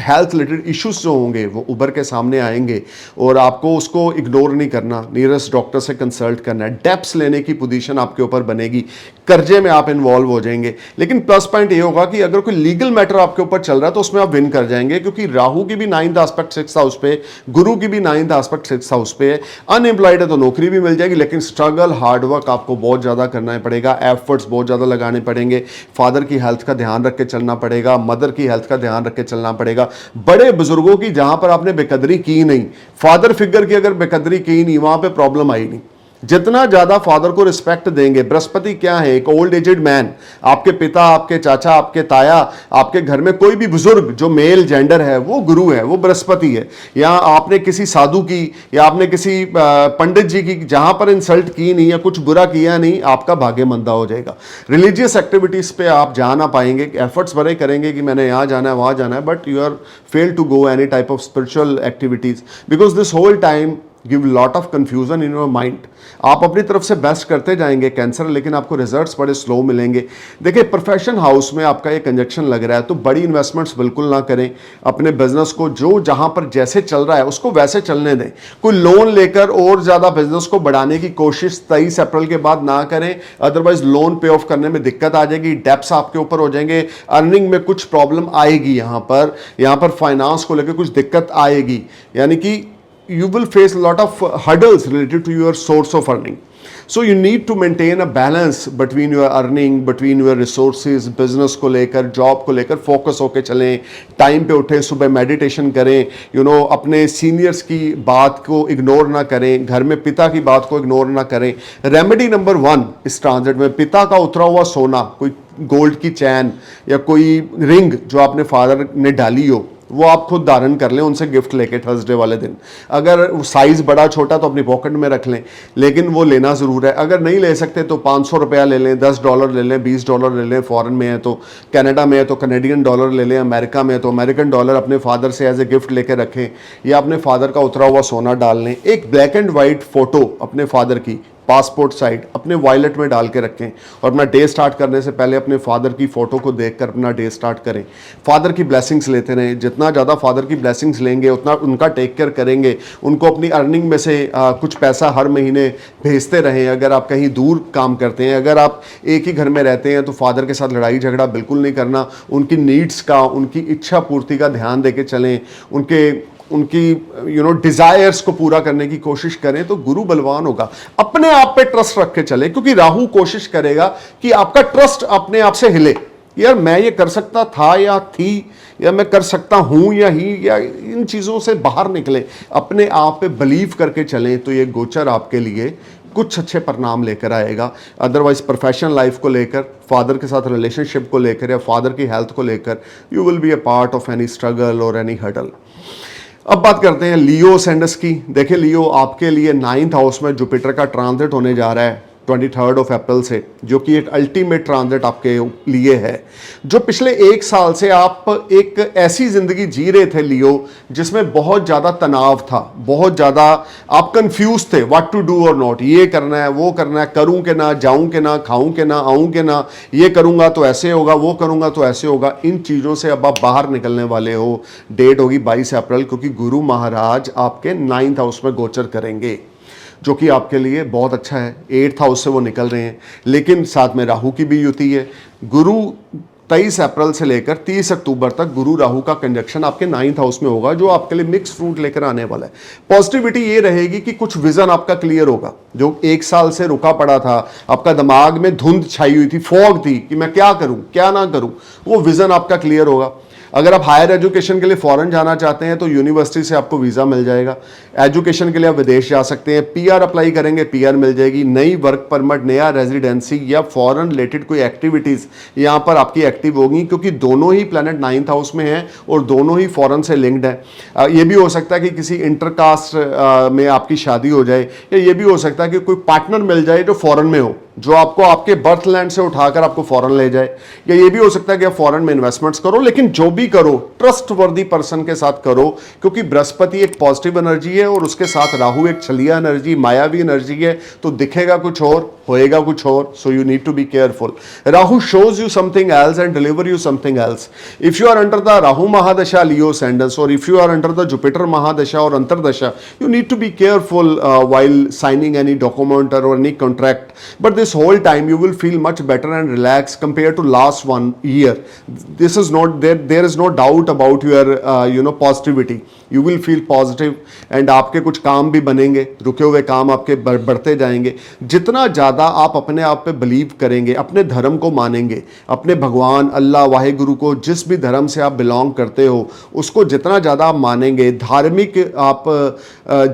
हेल्थ रिलेटेड इश्यूज जो होंगे वो उभर के सामने आएंगे और आपको उसको इग्नोर नहीं करना, नियरेस्ट डॉक्टर से कंसल्ट करना है। डेप्स लेने की पोजीशन आपके ऊपर बनेगी, कर्जे में आप इन्वॉल्व हो जाएंगे। लेकिन प्लस पॉइंट ये होगा कि अगर कोई लीगल मैटर आपके ऊपर चल रहा है तो उसमें आप विन कर जाएंगे, क्योंकि राहु की भी 9th एस्पेक्ट 6th हाउस पे, गुरु की भी 9th एस्पेक्ट 6th हाउस पे है। अनएम्प्लॉयड है तो नौकरी भी मिल जाएगी, लेकिन स्ट्रगल, हार्डवर्क आपको बहुत ज़्यादा करना पड़ेगा, एफर्ट्स बहुत ज़्यादा लगाने पड़ेंगे, फादर की हेल्थ का ध्यान रख के चलना पड़ेगा, मदर की हेल्थ का ध्यान रख के चलना पड़ेगा। बड़े बुजुर्गों की जहां पर आपने बेकदरी की नहीं, फादर फिगर की अगर बेकदरी की नहीं, वहां पे प्रॉब्लम आई नहीं। जितना ज्यादा फादर को रिस्पेक्ट देंगे, बृहस्पति क्या है, एक ओल्ड एजेड मैन, आपके पिता, आपके चाचा, आपके ताया, आपके घर में कोई भी बुजुर्ग जो मेल जेंडर है वो गुरु है, वो बृहस्पति है। या आपने किसी साधु की या आपने किसी पंडित जी की जहां पर इंसल्ट की नहीं या कुछ बुरा किया नहीं, आपका भाग्य मंदा हो जाएगा। रिलीजियस एक्टिविटीज पे आप जा ना पाएंगे, एफर्ट्स बड़े करेंगे कि मैंने यहाँ जाना है वहां जाना है, but you are fail to go any type of spiritual activities because this whole time give lot of confusion in your mind. आप अपनी तरफ से बेस्ट करते जाएंगे कैंसर, लेकिन आपको रिजल्ट्स बड़े स्लो मिलेंगे। देखिए प्रोफेशन हाउस में आपका ये कंजक्शन लग रहा है, तो बड़ी इन्वेस्टमेंट्स बिल्कुल ना करें। अपने बिजनेस को जो जहां पर जैसे चल रहा है उसको वैसे चलने दें। कोई लोन लेकर और ज़्यादा बिजनेस को बढ़ाने की कोशिश 23 अप्रैल के बाद ना करें, अदरवाइज लोन पे ऑफ करने में दिक्कत आ जाएगी, डेप्स आपके ऊपर हो जाएंगे, अर्निंग में कुछ प्रॉब्लम आएगी, यहाँ पर फाइनेंस को लेकर कुछ दिक्कत आएगी। यानी कि you will face a lot of hurdles related to your source of earning. So you need to maintain a balance between your earning, between your resources, business को लेकर, जॉब को लेकर फोकस होके चलें, टाइम पे उठें, सुबह मेडिटेशन करें, अपने सीनियर्स की बात को इग्नोर ना करें, घर में पिता की बात को इग्नोर ना करें. रेमेडी नंबर 1 इस ट्रांजिट में, पिता का उतरा हुआ सोना, कोई गोल्ड की चैन या कोई रिंग जो आपने फादर ने डाली हो, वो आप खुद धारण कर लें, उनसे गिफ्ट लेके थर्सडे वाले दिन. अगर साइज बड़ा छोटा तो अपनी पॉकेट में रख लें, लेकिन वो लेना ज़रूर है. अगर नहीं ले सकते तो $500 ले लें, $10 ले लें, $20 ले लें. फॉरेन में है तो, कनाडा में है तो कैनेडियन डॉलर ले लें, अमेरिका में है तो अमेरिकन डॉलर अपने फादर से एज ए गिफ्ट लेके रखें, या अपने फादर का उतरा हुआ सोना डाल लें. एक ब्लैक एंड वाइट फ़ोटो अपने फादर की पासपोर्ट साइड अपने वॉलेट में डाल के रखें, और अपना डे स्टार्ट करने से पहले अपने फादर की फ़ोटो को देखकर अपना डे स्टार्ट करें. फादर की ब्लेसिंग्स लेते रहें. जितना ज़्यादा फादर की ब्लेसिंग्स लेंगे उतना उनका टेक केयर करेंगे. उनको अपनी अर्निंग में से कुछ पैसा हर महीने भेजते रहें. अगर आप कहीं दूर काम करते हैं, अगर आप एक ही घर में रहते हैं, तो फादर के साथ लड़ाई झगड़ा बिल्कुल नहीं करना. उनकी नीड्स का, उनकी इच्छा पूर्ति का ध्यान दे के चलें. उनकी डिजायर्स को पूरा करने की कोशिश करें, तो गुरु बलवान होगा. अपने आप पे ट्रस्ट रख के चले, क्योंकि राहु कोशिश करेगा कि आपका ट्रस्ट अपने आप से हिले. यार मैं ये कर सकता था या थी, या मैं कर सकता हूं या इन चीजों से बाहर निकले, अपने आप पे बिलीव करके चलें, तो ये गोचर आपके लिए कुछ अच्छे परिणाम लेकर आएगा. अदरवाइज प्रोफेशनल लाइफ को लेकर, फादर के साथ रिलेशनशिप को लेकर, या फादर की हेल्थ को लेकर, you will be a part of any struggle और एनी हर्डल. अब बात करते हैं लियो सेंडस की. देखिए लियो, आपके लिए 9th हाउस में जुपिटर का ट्रांजिट होने जा रहा है 23 अप्रैल से, जो कि एक अल्टीमेट ट्रांजिट आपके लिए है. जो पिछले 1 साल से आप एक ऐसी जिंदगी जी रहे थे लियो, जिसमें बहुत ज़्यादा तनाव था, बहुत ज़्यादा आप कंफ्यूज थे, व्हाट टू डू और नॉट. ये करना है, वो करना है, करूं के ना, जाऊं के ना, खाऊं के ना, आऊं के ना, ये करूंगा तो ऐसे होगा, वो करूंगा तो ऐसे होगा. इन चीज़ों से अब आप बाहर निकलने वाले हो. डेट होगी 22 अप्रैल, क्योंकि गुरु महाराज आपके 9th हाउस में गोचर करेंगे, जो कि आपके लिए बहुत अच्छा है. 8th हाउस से वो निकल रहे हैं, लेकिन साथ में राहु की भी युति है. गुरु 23 अप्रैल से लेकर 30 अक्टूबर तक गुरु राहु का कंजक्शन आपके 9th हाउस में होगा, जो आपके लिए मिक्स फ्रूट लेकर आने वाला है. पॉजिटिविटी ये रहेगी कि कुछ विजन आपका क्लियर होगा, जो 1 साल से रुका पड़ा था. आपका दिमाग में धुंध छाई हुई थी, फॉग थी कि मैं क्या करूं क्या ना करूं, वो विजन आपका क्लियर होगा. अगर आप हायर एजुकेशन के लिए फॉरेन जाना चाहते हैं, तो यूनिवर्सिटी से आपको वीज़ा मिल जाएगा. एजुकेशन के लिए आप विदेश जा सकते हैं. पीआर अप्लाई करेंगे, पीआर मिल जाएगी. नई वर्क परमिट, नया रेजिडेंसी या फॉरेन रिलेटेड कोई एक्टिविटीज़ यहाँ पर आपकी एक्टिव होगी, क्योंकि दोनों ही प्लैनेट 9th हाउस में हैं और दोनों ही फॉरेन से लिंक्ड है. ये भी हो सकता है कि किसी इंटरकास्ट में आपकी शादी हो जाए, या ये भी हो सकता है कि कोई पार्टनर मिल जाए जो फॉरेन में हो, जो आपको आपके बर्थ लैंड से उठाकर आपको फॉरेन ले जाए. या ये भी हो सकता है कि आप फॉरेन में इन्वेस्टमेंट्स करो, लेकिन जो भी करो ट्रस्ट वर्दी पर्सन के साथ करो, क्योंकि बृहस्पति एक पॉजिटिव एनर्जी है और उसके साथ राहु एक छलिया एनर्जी, मायावी एनर्जी है. तो दिखेगा कुछ और, होएगा कुछ और. So you need to be careful. Rahu shows you something else and deliver you something else. If you are under the Rahu mahadasha Leo ascendance, or if you are under the Jupiter mahadasha or antardasha, you need to be careful while signing any document or any contract. But this whole time you will feel much better and relaxed compared to last 1 year. This is not there is no doubt about your positivity. You will feel positive and आपके कुछ काम भी बनेंगे, रुके हुए काम आपके बढ़ते जाएंगे. जितना ज़्यादा आप अपने आप पे बिलीव करेंगे, अपने धर्म को मानेंगे, अपने भगवान अल्लाह वाहिगुरु को, जिस भी धर्म से आप बिलोंग करते हो, उसको जितना ज़्यादा आप मानेंगे, धार्मिक आप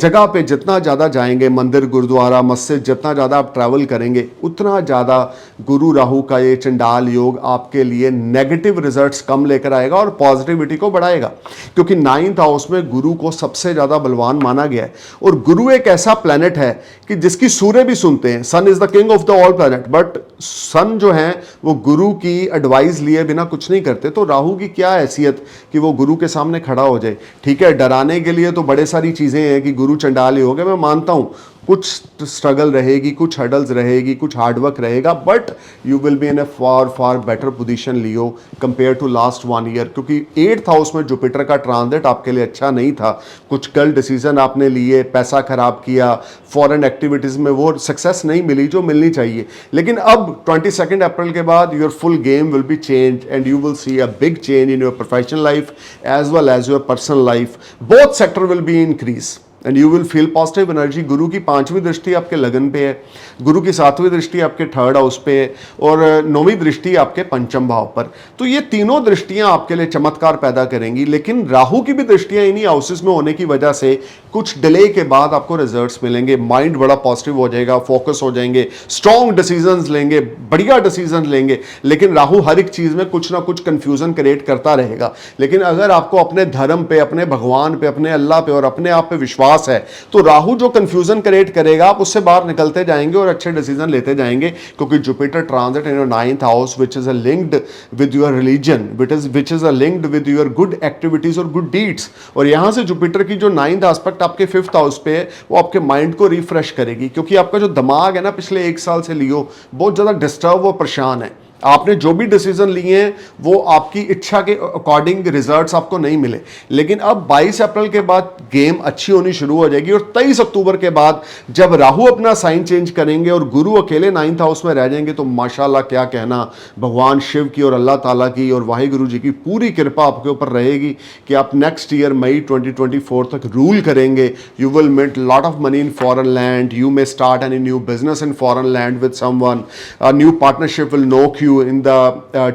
जगह पे जितना ज़्यादा जाएंगे, मंदिर गुरुद्वारा मस्जिद जितना ज़्यादा आप ट्रैवल करेंगे, उतना ज़्यादा गुरु राहु का ये चंडाल योग आपके लिए नेगेटिव रिजल्ट्स कम लेकर आएगा और पॉजिटिविटी को बढ़ाएगा. क्योंकि 9th हाउस में गुरु को सबसे ज़्यादा बलवान माना गया है. और गुरु एक ऐसा प्लैनेट है कि जिसकी सूर्य भी सुनते हैं. Sun is the king of the all planet, but sun जो है वो गुरु की एडवाइस लिए बिना कुछ नहीं करते. तो राहु की क्या हैसियत कि वो गुरु के सामने खड़ा हो जाए. ठीक है, डराने के लिए तो बड़े सारी चीज़ें हैं कि गुरु चंडाल ही हो गए, मैं मानता हूँ. कुछ स्ट्रगल रहेगी, कुछ हर्डल्स रहेगी, कुछ हार्डवर्क रहेगा, but you will be in a far better position Leo compare to last 1 year. क्योंकि 8th हाउस में जुपिटर का ट्रांजिट आपके लिए अच्छा नहीं था. कुछ गलत डिसीजन आपने लिए, पैसा खराब किया, फॉरेन एक्टिविटीज़ में वो सक्सेस नहीं मिली जो मिलनी चाहिए. लेकिन अब 22 अप्रैल के बाद your full game will be change and you will see a big change in your professional life as well as your personal life. Both sector will be increase. And you will feel positive energy. Guru की 5वीं दृष्टि आपके लगन पे है, गुरु की 7वीं दृष्टि आपके 3rd हाउस पे है, और 9वीं दृष्टि आपके 5म भाव पर। तो ये तीनों दृष्टियां आपके लिए चमत्कार पैदा करेंगी। लेकिन राहु की भी दृष्टियां इन्हीं हाउसेस में होने की वजह से कुछ डिले के बाद आपको रिजल्ट्स मिलेंगे। माइंड बड़ा पॉजिटिव हो जाएगा, फोकस हो जाएंगे, स्ट्रॉन्ग डिसीजंस लेंगे, बढ़िया डिसीजन लेंगे। लेकिन राहु हर एक चीज में कुछ ना कुछ कंफ्यूजन क्रिएट करता रहेगा। लेकिन अगर आपको अपने धर्म पे, अपने भगवान पे, अपने अल्लाह पे और अपने आप पे विश्वास है, तो राहु जो कंफ्यूजन क्रिएट करेगा आप उससे बाहर निकलते जाएंगे और अच्छे डिसीजन लेते जाएंगे। क्योंकि Jupiter transit in your 9th house which is a linked with your religion, which is a linked with your good activities और गुड डीड्स। और यहां से जुपिटर की जो 9th एस्पेक्ट आपके 5th हाउस पे है, वो आपके माइंड को रिफ्रेश करेगी। क्योंकि आपका जो दिमाग है ना, पिछले 1 साल से लियो बहुत ज्यादा डिस्टर्ब और परेशान है। आपने जो भी डिसीजन लिए हैं वो आपकी इच्छा के अकॉर्डिंग रिजल्ट्स आपको नहीं मिले। लेकिन अब 22 अप्रैल के बाद गेम अच्छी होनी शुरू हो जाएगी, और 23 अक्टूबर के बाद जब राहु अपना साइन चेंज करेंगे और गुरु अकेले 9th हाउस में रह जाएंगे, तो माशाल्लाह क्या कहना, भगवान शिव की और अल्लाह ताला की और वाहिगुरु जी की पूरी कृपा आपके ऊपर रहेगी कि आप नेक्स्ट ईयर मई 2024 तक रूल करेंगे। You will make lot of money in foreign land, you may start any new business in foreign land with someone, a new partnership will knock you in the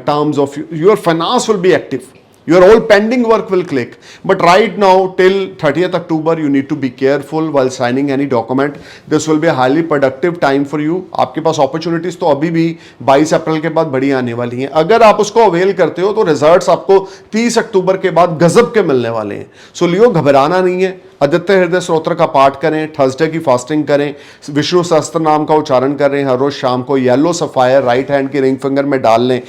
terms of your finance will be active, your all pending work will click. But right now till 30th October you need to be careful while signing any document. This will be a highly productive time for you. आपके पास opportunities तो अभी भी 22 अप्रैल के बाद बड़ी आने वाली हैं। अगर आप उसको अवेल करते हो तो रिजल्ट्स आपको 30 अक्टूबर के बाद गजब के मिलने वाले हैं। सो लियो, घबराना नहीं है। आदित्य हृदय स्तोत्र का पाठ करें, थर्सडे की फास्टिंग करें, विष्णु सहस्त्र नाम का उच्चारण करें, हर रोज शाम को येलो सफायर राइट हैंड की रिंग फिंगर में डाल लें।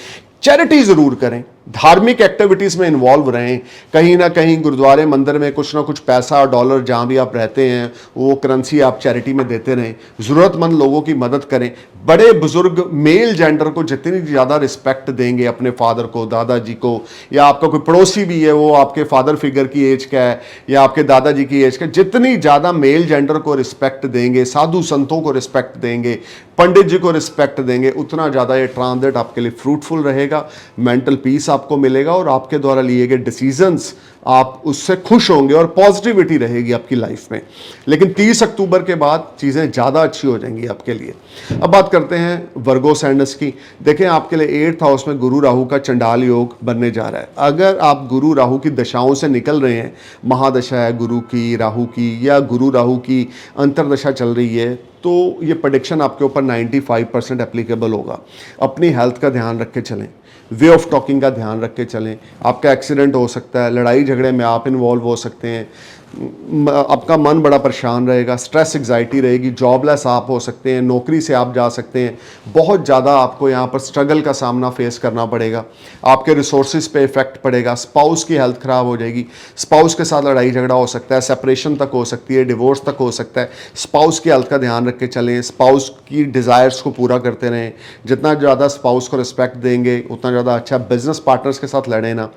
चैरिटी जरूर करें, धार्मिक एक्टिविटीज में इन्वॉल्व रहें। कहीं ना कहीं गुरुद्वारे मंदिर में कुछ ना कुछ पैसा और डॉलर जहां भी आप रहते हैं वो करेंसी आप चैरिटी में देते रहें। ज़रूरतमंद लोगों की मदद करें। बड़े बुजुर्ग मेल जेंडर को जितनी ज़्यादा रिस्पेक्ट देंगे, अपने फादर को, दादाजी को, या आपका कोई पड़ोसी भी है वो आपके फादर फिगर की एज का है या आपके दादाजी की एज का, जितनी ज़्यादा मेल जेंडर को रिस्पेक्ट देंगे, साधु संतों को रिस्पेक्ट देंगे, पंडित जी को रिस्पेक्ट देंगे, उतना ज़्यादा ये ट्रांजिट आपके लिए फ्रूटफुल रहेगा। मेंटल पीस आपको मिलेगा और आपके द्वारा लिए गए डिसीजंस आप उससे खुश होंगे और पॉजिटिविटी रहेगी आपकी लाइफ में। लेकिन 30 अक्टूबर के बाद चीज़ें ज़्यादा अच्छी हो जाएंगी आपके लिए। अब बात करते हैं वर्गो सैंडस की। देखें, आपके लिए 8th हाउस में गुरु राहु का चंडाल योग बनने जा रहा है। अगर आप गुरु राहु की दशाओं से निकल रहे हैं, महादशा है गुरु की, राहु की, या गुरु राहु की अंतरदशा चल रही है, तो ये प्रेडिक्शन आपके ऊपर 95% एप्लीकेबल होगा। अपनी हेल्थ का ध्यान रख के चलें, वे ऑफ टॉकिंग का ध्यान रख के चलें। आपका एक्सीडेंट हो सकता है, लड़ाई झगड़े में आप इन्वॉल्व हो सकते हैं, आपका मन बड़ा परेशान रहेगा, स्ट्रेस एग्जाइटी रहेगी, जॉबलेस आप हो सकते हैं, नौकरी से आप जा सकते हैं। बहुत ज़्यादा आपको यहाँ पर स्ट्रगल का सामना फेस करना पड़ेगा। आपके रिसोर्सेज पे इफेक्ट पड़ेगा। स्पाउस की हेल्थ ख़राब हो जाएगी, स्पाउस के साथ लड़ाई झगड़ा हो सकता है, सेपरेशन तक हो सकती है, डिवोर्स तक हो सकता है। स्पाउस की हेल्थ का ध्यान रख के चलें, स्पाउस की डिज़ायर्स को पूरा करते रहें। जितना ज़्यादा स्पाउस को रिस्पेक्ट देंगे उतना ज़्यादा अच्छा। बिजनेस पार्टनर्स के साथ लड़े ना,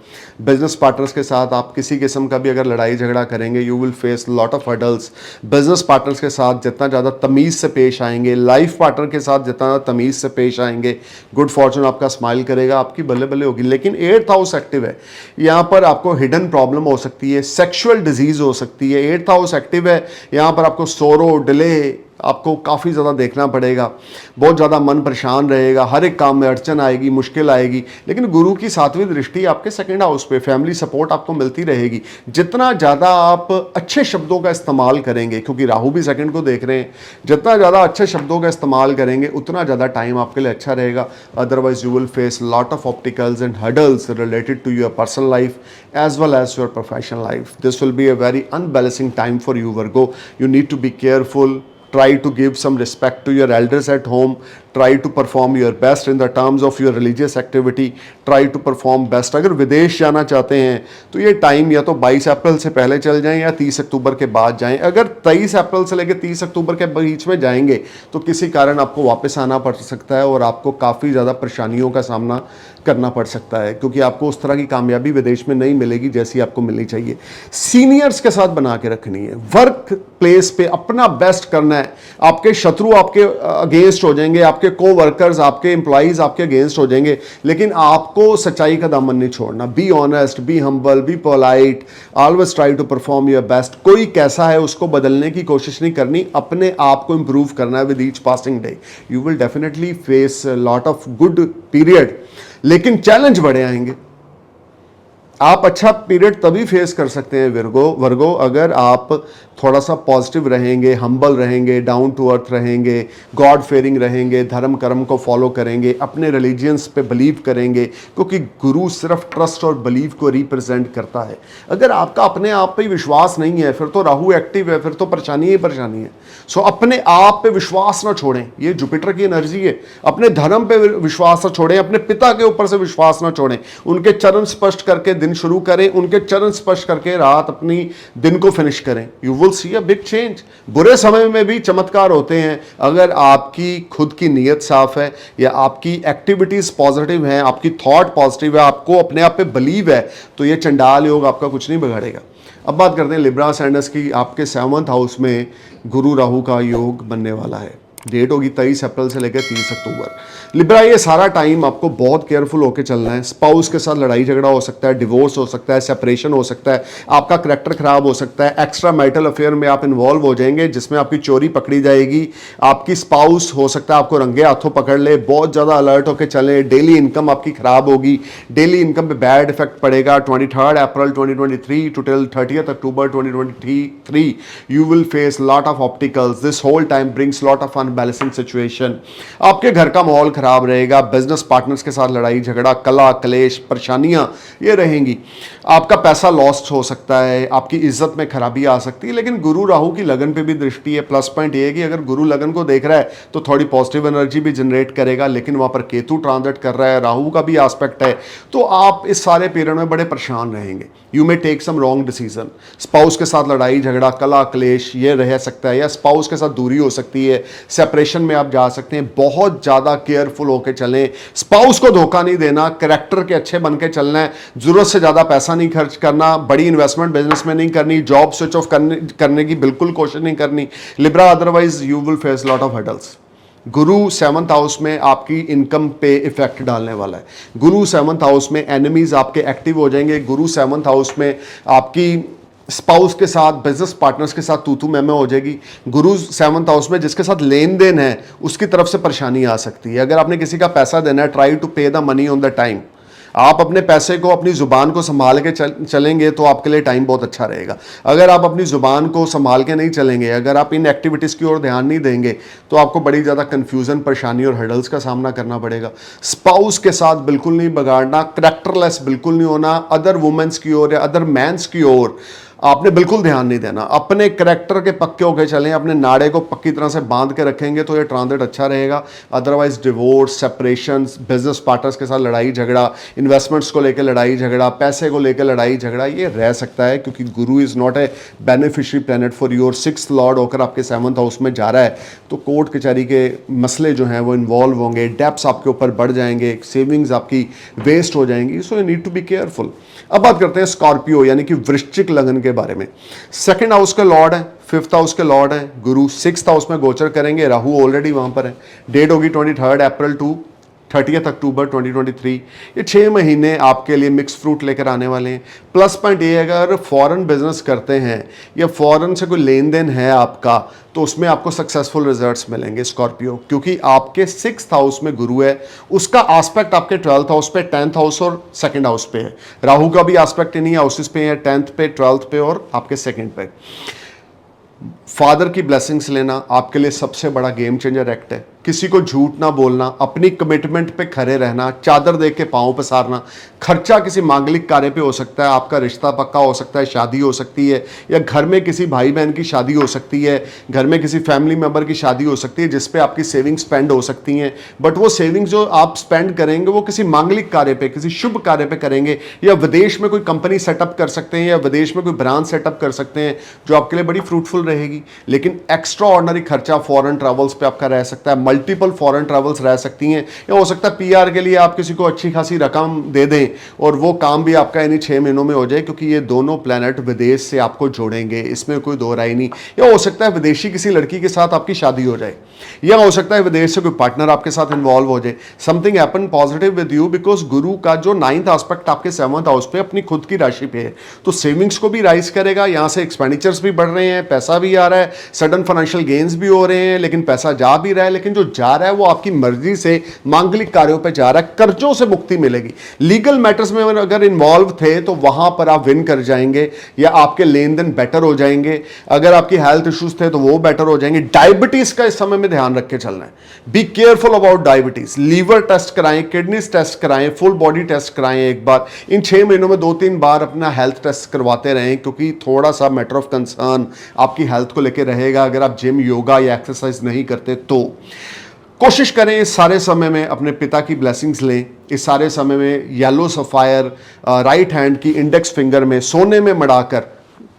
बिजनेस पार्टनर्स के साथ आप किसी किस्म का भी अगर लड़ाई झगड़ा करेंगे, you will face lot of hurdles. Business partners के साथ जितना ज़्यादा तमीज़ से पेश आएंगे, लाइफ पार्टनर के साथ जितना तमीज़ से पेश आएंगे, गुड फॉर्चून आपका स्माइल करेगा, आपकी बल्ले बल्ले होगी। लेकिन 8th हाउस एक्टिव है, यहाँ पर आपको हिडन प्रॉब्लम हो सकती है, सेक्सुअल डिजीज़ हो सकती है। 8th हाउस एक्टिव है, यहाँ पर आपको सोरो, डिले आपको काफ़ी ज़्यादा देखना पड़ेगा। बहुत ज़्यादा मन परेशान रहेगा, हर एक काम में अड़चन आएगी, मुश्किल आएगी। लेकिन गुरु की 7वीं दृष्टि आपके 2nd हाउस पे, फैमिली सपोर्ट आपको मिलती रहेगी। जितना ज़्यादा आप अच्छे शब्दों का इस्तेमाल करेंगे, क्योंकि राहु भी 2nd को देख रहे हैं, जितना ज़्यादा अच्छे शब्दों का इस्तेमाल करेंगे उतना ज़्यादा टाइम आपके लिए अच्छा रहेगा। Otherwise you will face lot of obstacles and hurdles related to your personal life as well as your professional life. This will be a very unbalancing time for you, Virgo. You need to be careful. Try to give some respect to your elders at home. Try to perform your best in the terms of your religious activity. Try to perform best. अगर विदेश जाना चाहते हैं तो ये टाइम या तो 22 अप्रैल से पहले चल जाएं या 30 अक्टूबर के बाद जाएं। अगर 23 अप्रैल से लेकर 30 अक्टूबर के बीच में जाएंगे तो किसी कारण आपको वापस आना पड़ सकता है और आपको काफ़ी ज़्यादा परेशानियों का सामना करना पड़ सकता है, क्योंकि आपको उस तरह की कामयाबी विदेश में नहीं मिलेगी जैसी आपको मिलनी चाहिए। सीनियर्स के साथ बना के रखनी है, वर्क प्लेस पे अपना बेस्ट करना है। आपके शत्रु आपके अगेंस्ट हो जाएंगे, आपके आपके को वर्कर्स, आपके एम्प्लॉइज आपके अगेंस्ट हो जाएंगे, लेकिन आपको सच्चाई का दामन नहीं छोड़ना। Be honest, be humble, be polite, always try to perform your best. कोई कैसा है उसको बदलने की कोशिश नहीं करनी, अपने आप को इंप्रूव करना है with each passing day. You will definitely face lot of good period, लेकिन चैलेंज बड़े आएंगे। आप अच्छा पीरियड तभी फेस कर सकते हैं वर्गो अगर आप थोड़ा सा पॉजिटिव रहेंगे, हम्बल रहेंगे, डाउन टू अर्थ रहेंगे, गॉड फेयरिंग रहेंगे, धर्म कर्म को फॉलो करेंगे, अपने रिलीजियंस पे बिलीव करेंगे, क्योंकि गुरु सिर्फ ट्रस्ट और बिलीव को रिप्रेजेंट करता है। अगर आपका अपने आप पे विश्वास नहीं है, फिर तो राहु एक्टिव है, फिर तो परेशानी ही परेशानी है। सो अपने आप पे विश्वास ना छोड़ें, ये जुपिटर की एनर्जी है। अपने धर्म पे विश्वास ना छोड़ें, अपने पिता के ऊपर से विश्वास ना छोड़ें, उनके चरण स्पष्ट करके दिन शुरू करें, उनके चरण स्पर्श करके रात अपनी दिन को फिनिश करें। You will see a big change. बुरे समय में भी चमत्कार होते हैं अगर आपकी खुद की नीयत साफ है, या आपकी एक्टिविटीज पॉजिटिव हैं, आपकी थॉट पॉजिटिव है, आपको अपने आप पे बिलीव है, तो ये चंडाल योग आपका कुछ नहीं बिगाड़ेगा। अब बात करते हैं लिब्रा सैंडस की। आपके 7th हाउस में गुरु राहु का योग बनने वाला है। डेट होगी 23 अप्रैल से लेकर 30 अक्टूबर। लिब्रा, ये सारा टाइम आपको बहुत केयरफुल होकर चलना है। स्पाउस के साथ लड़ाई झगड़ा हो सकता है, डिवोर्स हो सकता है, सेपरेशन हो सकता है, आपका करैक्टर खराब हो सकता है, एक्स्ट्रा मैरिटल अफेयर में आप इन्वॉल्व हो जाएंगे जिसमें आपकी चोरी पकड़ी जाएगी, आपकी स्पाउस हो सकता है आपको रंगे हाथों पकड़ ले। बहुत ज़्यादा अलर्ट होकर चलें। डेली इनकम आपकी खराब होगी, डेली इनकम पे बैड इफेक्ट पड़ेगा। 23 April 2023 to till 30 October 2023 you will face lot of obstacles. This whole time brings lot of balancing situation. आपके घर का माहौल खराब रहेगा, बिजनेस पार्टनर्स के साथ लड़ाई झगड़ा, कला कलेश, परेशानियां ये रहेंगी। आपका पैसा लॉस्ट हो सकता है, आपकी इज्जत में खराबी आ सकती है। लेकिन गुरु राहु की लगन पे भी दृष्टि है। प्लस पॉइंट ये है कि अगर गुरु लगन को देख रहा है तो थोड़ी पॉजिटिव एनर्जी भी जनरेट करेगा, लेकिन वहां पर केतु ट्रांजिट कर रहा है, राहु का भी एस्पेक्ट है, तो आप इस सारे पीरियड में बड़े परेशान रहेंगे। You may take some wrong decision. Spouse के साथ लड़ाई झगड़ा, कला क्लेश ये रह सकता है, या स्पाउस के साथ दूरी हो सकती है, सेपरेशन में आप जा सकते हैं। बहुत ज़्यादा केयरफुल होकर चलें, स्पाउस को धोखा नहीं देना, कैरेक्टर के अच्छे बन के चलना है, ज़रूरत से ज़्यादा पैसा नहीं खर्च करना, बड़ी इन्वेस्टमेंट बिजनेस में नहीं करनी, जॉब स्विच ऑफ करने की बिल्कुल कोशिश नहीं करनी Libra, otherwise you will face lot of hurdles. Guru 7th house में आपकी इनकम पे इफेक्ट डालने वाला है। गुरु 7th हाउस में एनिमीज आपके एक्टिव हो जाएंगे। गुरु 7th हाउस में आपकी स्पाउस के साथ, बिजनेस पार्टनर्स के साथ तू मैं हो जाएगी। गुरु 7th हाउस में जिसके साथ लेन देन है उसकी तरफ से परेशानी आ सकती है। अगर आपने किसी का पैसा देना है, ट्राई टू पे the money on the time. आप अपने पैसे को, अपनी ज़ुबान को संभाल के चलेंगे तो आपके लिए टाइम बहुत अच्छा रहेगा। अगर आप अपनी ज़ुबान को संभाल के नहीं चलेंगे, अगर आप इन एक्टिविटीज़ की ओर ध्यान नहीं देंगे, तो आपको बड़ी ज़्यादा कन्फ्यूज़न, परेशानी और हर्डल्स का सामना करना पड़ेगा। स्पाउस के साथ बिल्कुल नहीं बगाड़ना, करैक्टरलेस बिल्कुल नहीं होना, अदर वुमेन्स की ओर या अदर मैंस की ओर आपने बिल्कुल ध्यान नहीं देना। अपने करैक्टर के पक्के होकर चलें, अपने नाड़े को पक्की तरह से बांध के रखेंगे तो ये ट्रांजिट अच्छा रहेगा। Otherwise divorce, separation, business partners के साथ लड़ाई झगड़ा, इन्वेस्टमेंट्स को लेकर लड़ाई झगड़ा, पैसे को लेकर लड़ाई झगड़ा ये रह सकता है, क्योंकि गुरु is not a beneficiary planet for your 6th Lord होकर आपके 7th हाउस में जा रहा है। तो कोर्ट कचहरी के मसले जो हैं वो इन्वॉल्व होंगे, डेप्स आपके ऊपर बढ़ जाएंगे, सेविंग्स आपकी वेस्ट हो जाएंगी। So you need to be careful. अब बात करते हैं स्कॉर्पियो यानी कि वृश्चिक लगन के बारे में। 2nd हाउस के लॉर्ड है, 5th हाउस के लॉर्ड है गुरु, 6th हाउस में गोचर करेंगे। राहु ऑलरेडी वहां पर है। डेट होगी 23 अप्रैल टू 30 अक्टूबर 2023। ये 6 महीने आपके लिए मिक्स फ्रूट लेकर आने वाले हैं। प्लस पॉइंट ये है, अगर फॉरेन बिजनेस करते हैं या फॉरेन से कोई लेन देन है आपका, तो उसमें आपको सक्सेसफुल रिजल्ट्स मिलेंगे स्कॉर्पियो, क्योंकि आपके 6th हाउस में गुरु है, उसका एस्पेक्ट आपके 12th हाउस पे, 10th हाउस और 2nd हाउस पे है। राहु का भी एस्पेक्ट इन्हीं हाउसेस पे है, 10th पे, 12th पे और आपके 2nd पे। फादर की ब्लेसिंग्स लेना आपके लिए सबसे बड़ा गेम चेंजर एक्ट है। किसी को झूठ ना बोलना, अपनी कमिटमेंट पे खड़े रहना, चादर देख के पाँव पसारना। खर्चा किसी मांगलिक कार्य पे हो सकता है, आपका रिश्ता पक्का हो सकता है, शादी हो सकती है, या घर में किसी भाई बहन की शादी हो सकती है, घर में किसी फैमिली मेम्बर की शादी हो सकती है जिस पे आपकी सेविंग्स स्पेंड हो सकती हैं। बट वो सेविंग्स जो आप स्पेंड करेंगे वो किसी मांगलिक कार्य पे, किसी शुभ कार्य पे करेंगे, या विदेश में कोई कंपनी सेटअप कर सकते हैं, या विदेश में कोई ब्रांच सेटअप कर सकते हैं जो आपके लिए बड़ी फ्रूटफुल रहेगी। लेकिन एक्स्ट्रा ऑर्डिनरी खर्चा फॉरेन ट्रैवल्स पे आपका रह सकता है, मल्टीपल फॉरेन ट्रैवल्स रह सकती हैं, या हो सकता है पीआर के लिए आप किसी को अच्छी खासी रकम दे दें और वो काम भी आपका इन्हीं 6 महीनों में हो जाए, क्योंकि ये दोनों प्लैनेट विदेश से आपको जोड़ेंगे, इसमें कोई दो राय नहीं। या हो सकता है विदेशी किसी लड़की के साथ आपकी शादी हो जाए, या हो सकता है विदेश से कोई पार्टनर आपके साथ इन्वॉल्व हो जाए। Something happen positive with you, because गुरु का जो 9th एस्पेक्ट आपके 7th हाउस पे अपनी खुद की राशि पे है, तो सेविंग्स को भी राइज करेगा, यहां से एक्सपेंडिचर्स भी बढ़ रहे हैं, पैसा भी आ रहा है, सडन फाइनेंशियल गेन्स भी हो रहे हैं, लेकिन पैसा जा भी रहा है, लेकिन जो जा रहा है वो आपकी मर्जी से मांगलिक कार्यों पे जा रहा है। कर्जों से मुक्ति मिलेगी, लीगल मैटर्स में अगर इन्वॉल्व थे तो वहां पर आप विन कर जाएंगे, या आपके लेन देन बेटर हो जाएंगे। अगर आपकी हेल्थ इश्यूज थे तो वो बेटर हो जाएंगे। डायबिटीज का इस समय में ध्यान रख के चलना है, be careful about diabetes. Liver test कराएं, किडनीज टेस्ट कराएं, फुल बॉडी टेस्ट कराएं एक बार। इन 6 महीनों में 2-3 बार अपना हेल्थ टेस्ट करवाते रहें, क्योंकि थोड़ा सा मैटर ऑफ कंसर्न आपकी हेल्थ को लेकर रहेगा अगर आप जिम, योगा या एक्सरसाइज नहीं करते तो। कोशिश करें इस सारे समय में अपने पिता की ब्लेसिंग्स लें। इस सारे समय में येलो सफायर राइट हैंड की इंडेक्स फिंगर में सोने में मड़ाकर,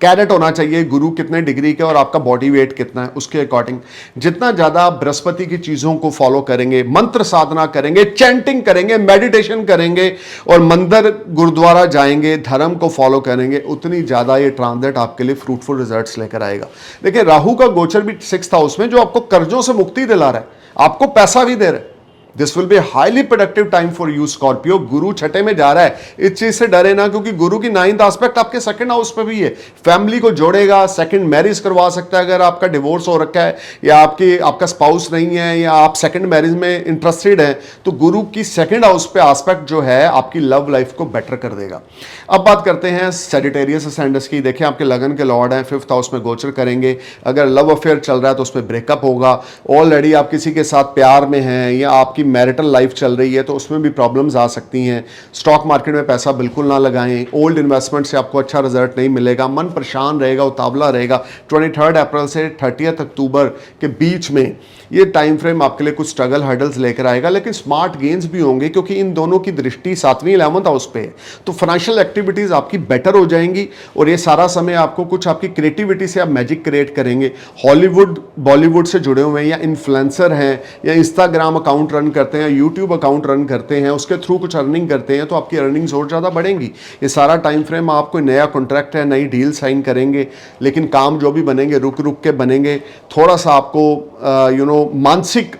कैरेट होना चाहिए गुरु कितने डिग्री के और आपका बॉडी वेट कितना है उसके अकॉर्डिंग। जितना ज़्यादा बृहस्पति की चीज़ों को फॉलो करेंगे, मंत्र साधना करेंगे, चैंटिंग करेंगे, मेडिटेशन करेंगे और मंदिर गुरुद्वारा जाएंगे, धर्म को फॉलो करेंगे, उतनी ज़्यादा ये ट्रांजिट आपके लिए फ्रूटफुल रिजल्ट्स लेकर आएगा। देखिए राहु का गोचर भी 6th हाउस में, जो आपको कर्जों से मुक्ति दिला रहा है, आपको पैसा भी दे रहा है। This will be highly productive time for you Scorpio. गुरु छठे में जा रहा है, इस चीज से डरे ना, क्योंकि गुरु की 9th एस्पेक्ट आपके 2nd हाउस पे भी है। फैमिली को जोड़ेगा, सेकंड मैरिज करवा सकता है अगर आपका डिवोर्स हो रखा है या आपका स्पाउस नहीं है या आप सेकंड मैरिज में इंटरेस्टेड हैं, तो गुरु की 2nd हाउस पे एस्पेक्ट जो है आपकी लव लाइफ को बेटर कर देगा। अब बात करते हैं सैजिटेरियस असेंडेंस की। देखिए आपके लगन के लॉर्ड हैं, 5th हाउस में गोचर करेंगे। अगर लव अफेयर चल रहा है तो उस पर ब्रेकअप होगा। ऑलरेडी आप किसी के साथ प्यार में हैं या आपकी मैरिटल लाइफ चल रही है तो उसमें भी प्रॉब्लम्स आ सकती हैं। स्टॉक मार्केट में पैसा बिल्कुल ना लगाएं। ओल्ड इन्वेस्टमेंट से आपको अच्छा रिजल्ट नहीं मिलेगा, मन परेशान रहेगा, उतावला रहेगा। 23 अप्रैल से 30 अक्टूबर के बीच में ये टाइम फ्रेम आपके लिए कुछ स्ट्रगल हर्डल्स लेकर आएगा, लेकिन स्मार्ट गेन्स भी होंगे क्योंकि इन दोनों की दृष्टि 7वीं 11th हाउस पे है। तो फाइनेंशियल एक्टिविटीज आपकी बेटर हो जाएंगी और ये सारा समय आपको कुछ आपकी क्रिएटिविटी से आप मैजिक क्रिएट करेंगे। हॉलीवुड बॉलीवुड से जुड़े हुए हैं या इन्फ्लुएंसर हैं या इंस्टाग्राम अकाउंट रन करते हैं, यूट्यूब अकाउंट रन करते हैं, उसके थ्रू कुछ अर्निंग करते हैं, तो आपकी अर्निंग्स और ज़्यादा बढ़ेंगी। ये सारा टाइम फ्रेम आप कोई नया कॉन्ट्रैक्ट है, नई डील साइन करेंगे, लेकिन काम जो भी बनेंगे रुक रुक के बनेंगे। थोड़ा सा आपको मानसिक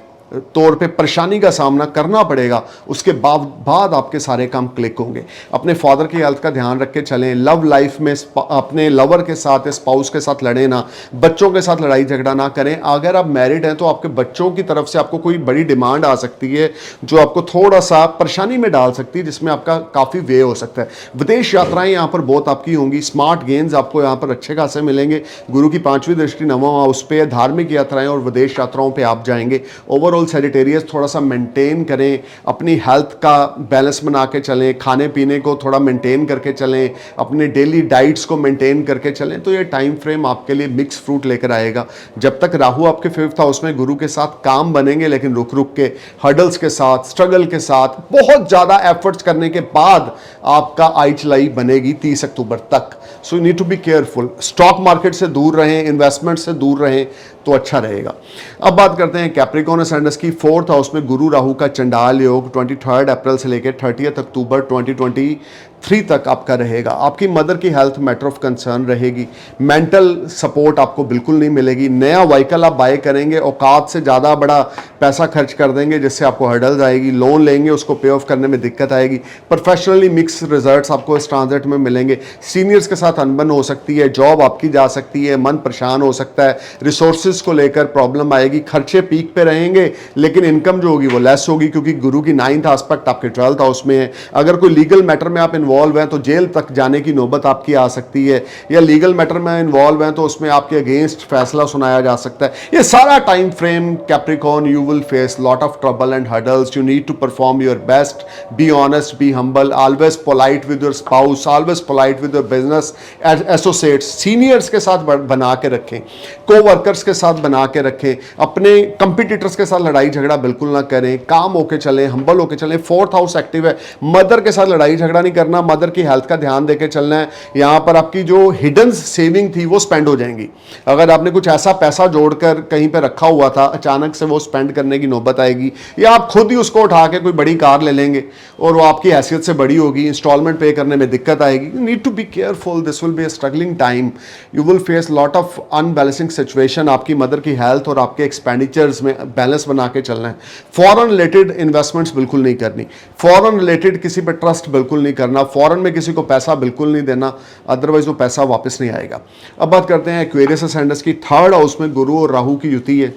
तौर पे परेशानी का सामना करना पड़ेगा, उसके बाद आपके सारे काम क्लिक होंगे। अपने फादर की हेल्थ का ध्यान रख के चलें। लव लाइफ में अपने लवर के साथ, स्पाउस के साथ लड़े ना, बच्चों के साथ लड़ाई झगड़ा ना करें। अगर आप मैरिड हैं तो आपके बच्चों की तरफ से आपको कोई बड़ी डिमांड आ सकती है जो आपको थोड़ा सा परेशानी में डाल सकती है, जिसमें आपका काफ़ी वे हो सकता है। विदेश यात्राएं यहाँ पर बहुत आपकी होंगी। स्मार्ट गेन्स आपको यहाँ पर अच्छे खासे मिलेंगे। गुरु की 5वीं दृष्टि 9वां हाउस पे है। धार्मिक यात्राएं और विदेश यात्राओं पर आप जाएंगे। ओवरऑल सैजिटेरियस थोड़ा सा मेंटेन करें, अपनी हेल्थ का बैलेंस बना के चलें, खाने पीने को थोड़ा मेंटेन करके चलें, अपने डेली डाइट्स को मेंटेन करके चलें, तो ये टाइम फ्रेम आपके लिए मिक्स फ्रूट लेकर आएगा। जब तक राहु आपके 5th हाउस में, गुरु के साथ काम बनेंगे, लेकिन रुक रुक के, हर्डल्स के साथ, स्ट्रगल के साथ, बहुत ज़्यादा एफर्ट्स करने के बाद आपका आई चलाई बनेगी 30 अक्टूबर तक। So you need to be careful. Stock market से दूर रहें, इन्वेस्टमेंट से दूर रहें तो अच्छा रहेगा। अब बात करते हैं कैप्रिकॉर्न असेंडेंस की। 4th हाउस में गुरु राहु का चंडाल योग 23 अप्रैल से लेकर 30 अक्टूबर 2023 तक आपका रहेगा। आपकी मदर की हेल्थ मैटर ऑफ कंसर्न रहेगी। मेंटल सपोर्ट आपको बिल्कुल नहीं मिलेगी। नया व्हीकल आप बाय करेंगे, औकात से ज़्यादा बड़ा पैसा खर्च कर देंगे, जिससे आपको हर्डल्स आएगी। लोन लेंगे, उसको पे ऑफ करने में दिक्कत आएगी। प्रोफेशनली मिक्स रिजल्ट्स आपको इस ट्रांजिट में मिलेंगे। सीनियर्स के साथ अनबन हो सकती है, जॉब आपकी जा सकती है, मन परेशान हो सकता है, रिसोर्सेज को लेकर प्रॉब्लम आएगी। खर्चे पीक पे रहेंगे, लेकिन इनकम जो होगी वो लेस होगी, क्योंकि गुरु की 9th एस्पेक्ट आपके 12th हाउस में है। अगर कोई लीगल मैटर में आप इन्वॉल्व हैं तो जेल तक जाने की नौबत आपकी आ सकती है, या लीगल मैटर में इन्वॉल्व हैं तो उसमें आपके अगेंस्ट फैसला सुनाया जा सकता है। ये सारा time frame Capricorn, you will face lot of trouble and hurdles. You need to perform your best, be honest, be humble, always polite with your spouse, always polite with your business associates. Seniors के साथ बना के रखें, को वर्कर्स के साथ बना के रखें, अपने कंपिटिटर्स के साथ लड़ाई झगड़ा बिल्कुल ना करें, काम होके चलें, हम्बल होके चलें। फोर्थ हाउस एक्टिव है, मदर के साथ लड़ाई झगड़ा नहीं करना, मदर की हेल्थ का ध्यान देके चलना है। यहाँ पर आपकी जो हिडन सेविंग थी वो स्पेंड हो जाएंगी। अगर आपने कुछ ऐसा पैसा जोड़कर कहीं पे रखा हुआ था, अचानक से वो स्पेंड करने की नौबत आएगी, या आप खुद ही उसको उठा के कोई बड़ी कार ले लेंगे और वो आपकी हैसियत से बड़ी होगी, इंस्टॉलमेंट पे करने में दिक्कत आएगी। You need to be careful, this will be a struggling time, you will face lot of unbalancing situation. आपकी मदर की हेल्थ और आपके एक्सपेंडिचर्स में बैलेंस बना के चलना है। फॉरेन रिलेटेड इन्वेस्टमेंट्स बिल्कुल नहीं करनी, फॉरेन रिलेटेड किसी पे ट्रस्ट बिल्कुल नहीं करना, फॉरेन में किसी को पैसा बिल्कुल नहीं देना, अदरवाइज वो पैसा वापस नहीं आएगा। अब बात करते हैं एक्वेरियस असेंडेंस की। थर्ड हाउस में गुरु और राहु की युति है।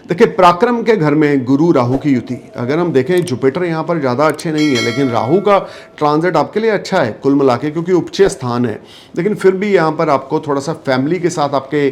देखिए, पराक्रम के घर में गुरु राहु की युति, अगर हम देखें जुपिटर यहाँ पर ज़्यादा अच्छे नहीं है, लेकिन राहु का ट्रांजिट आपके लिए अच्छा है कुल मिला के, क्योंकि उपचय स्थान है। लेकिन फिर भी यहाँ पर आपको थोड़ा सा फैमिली के साथ आपके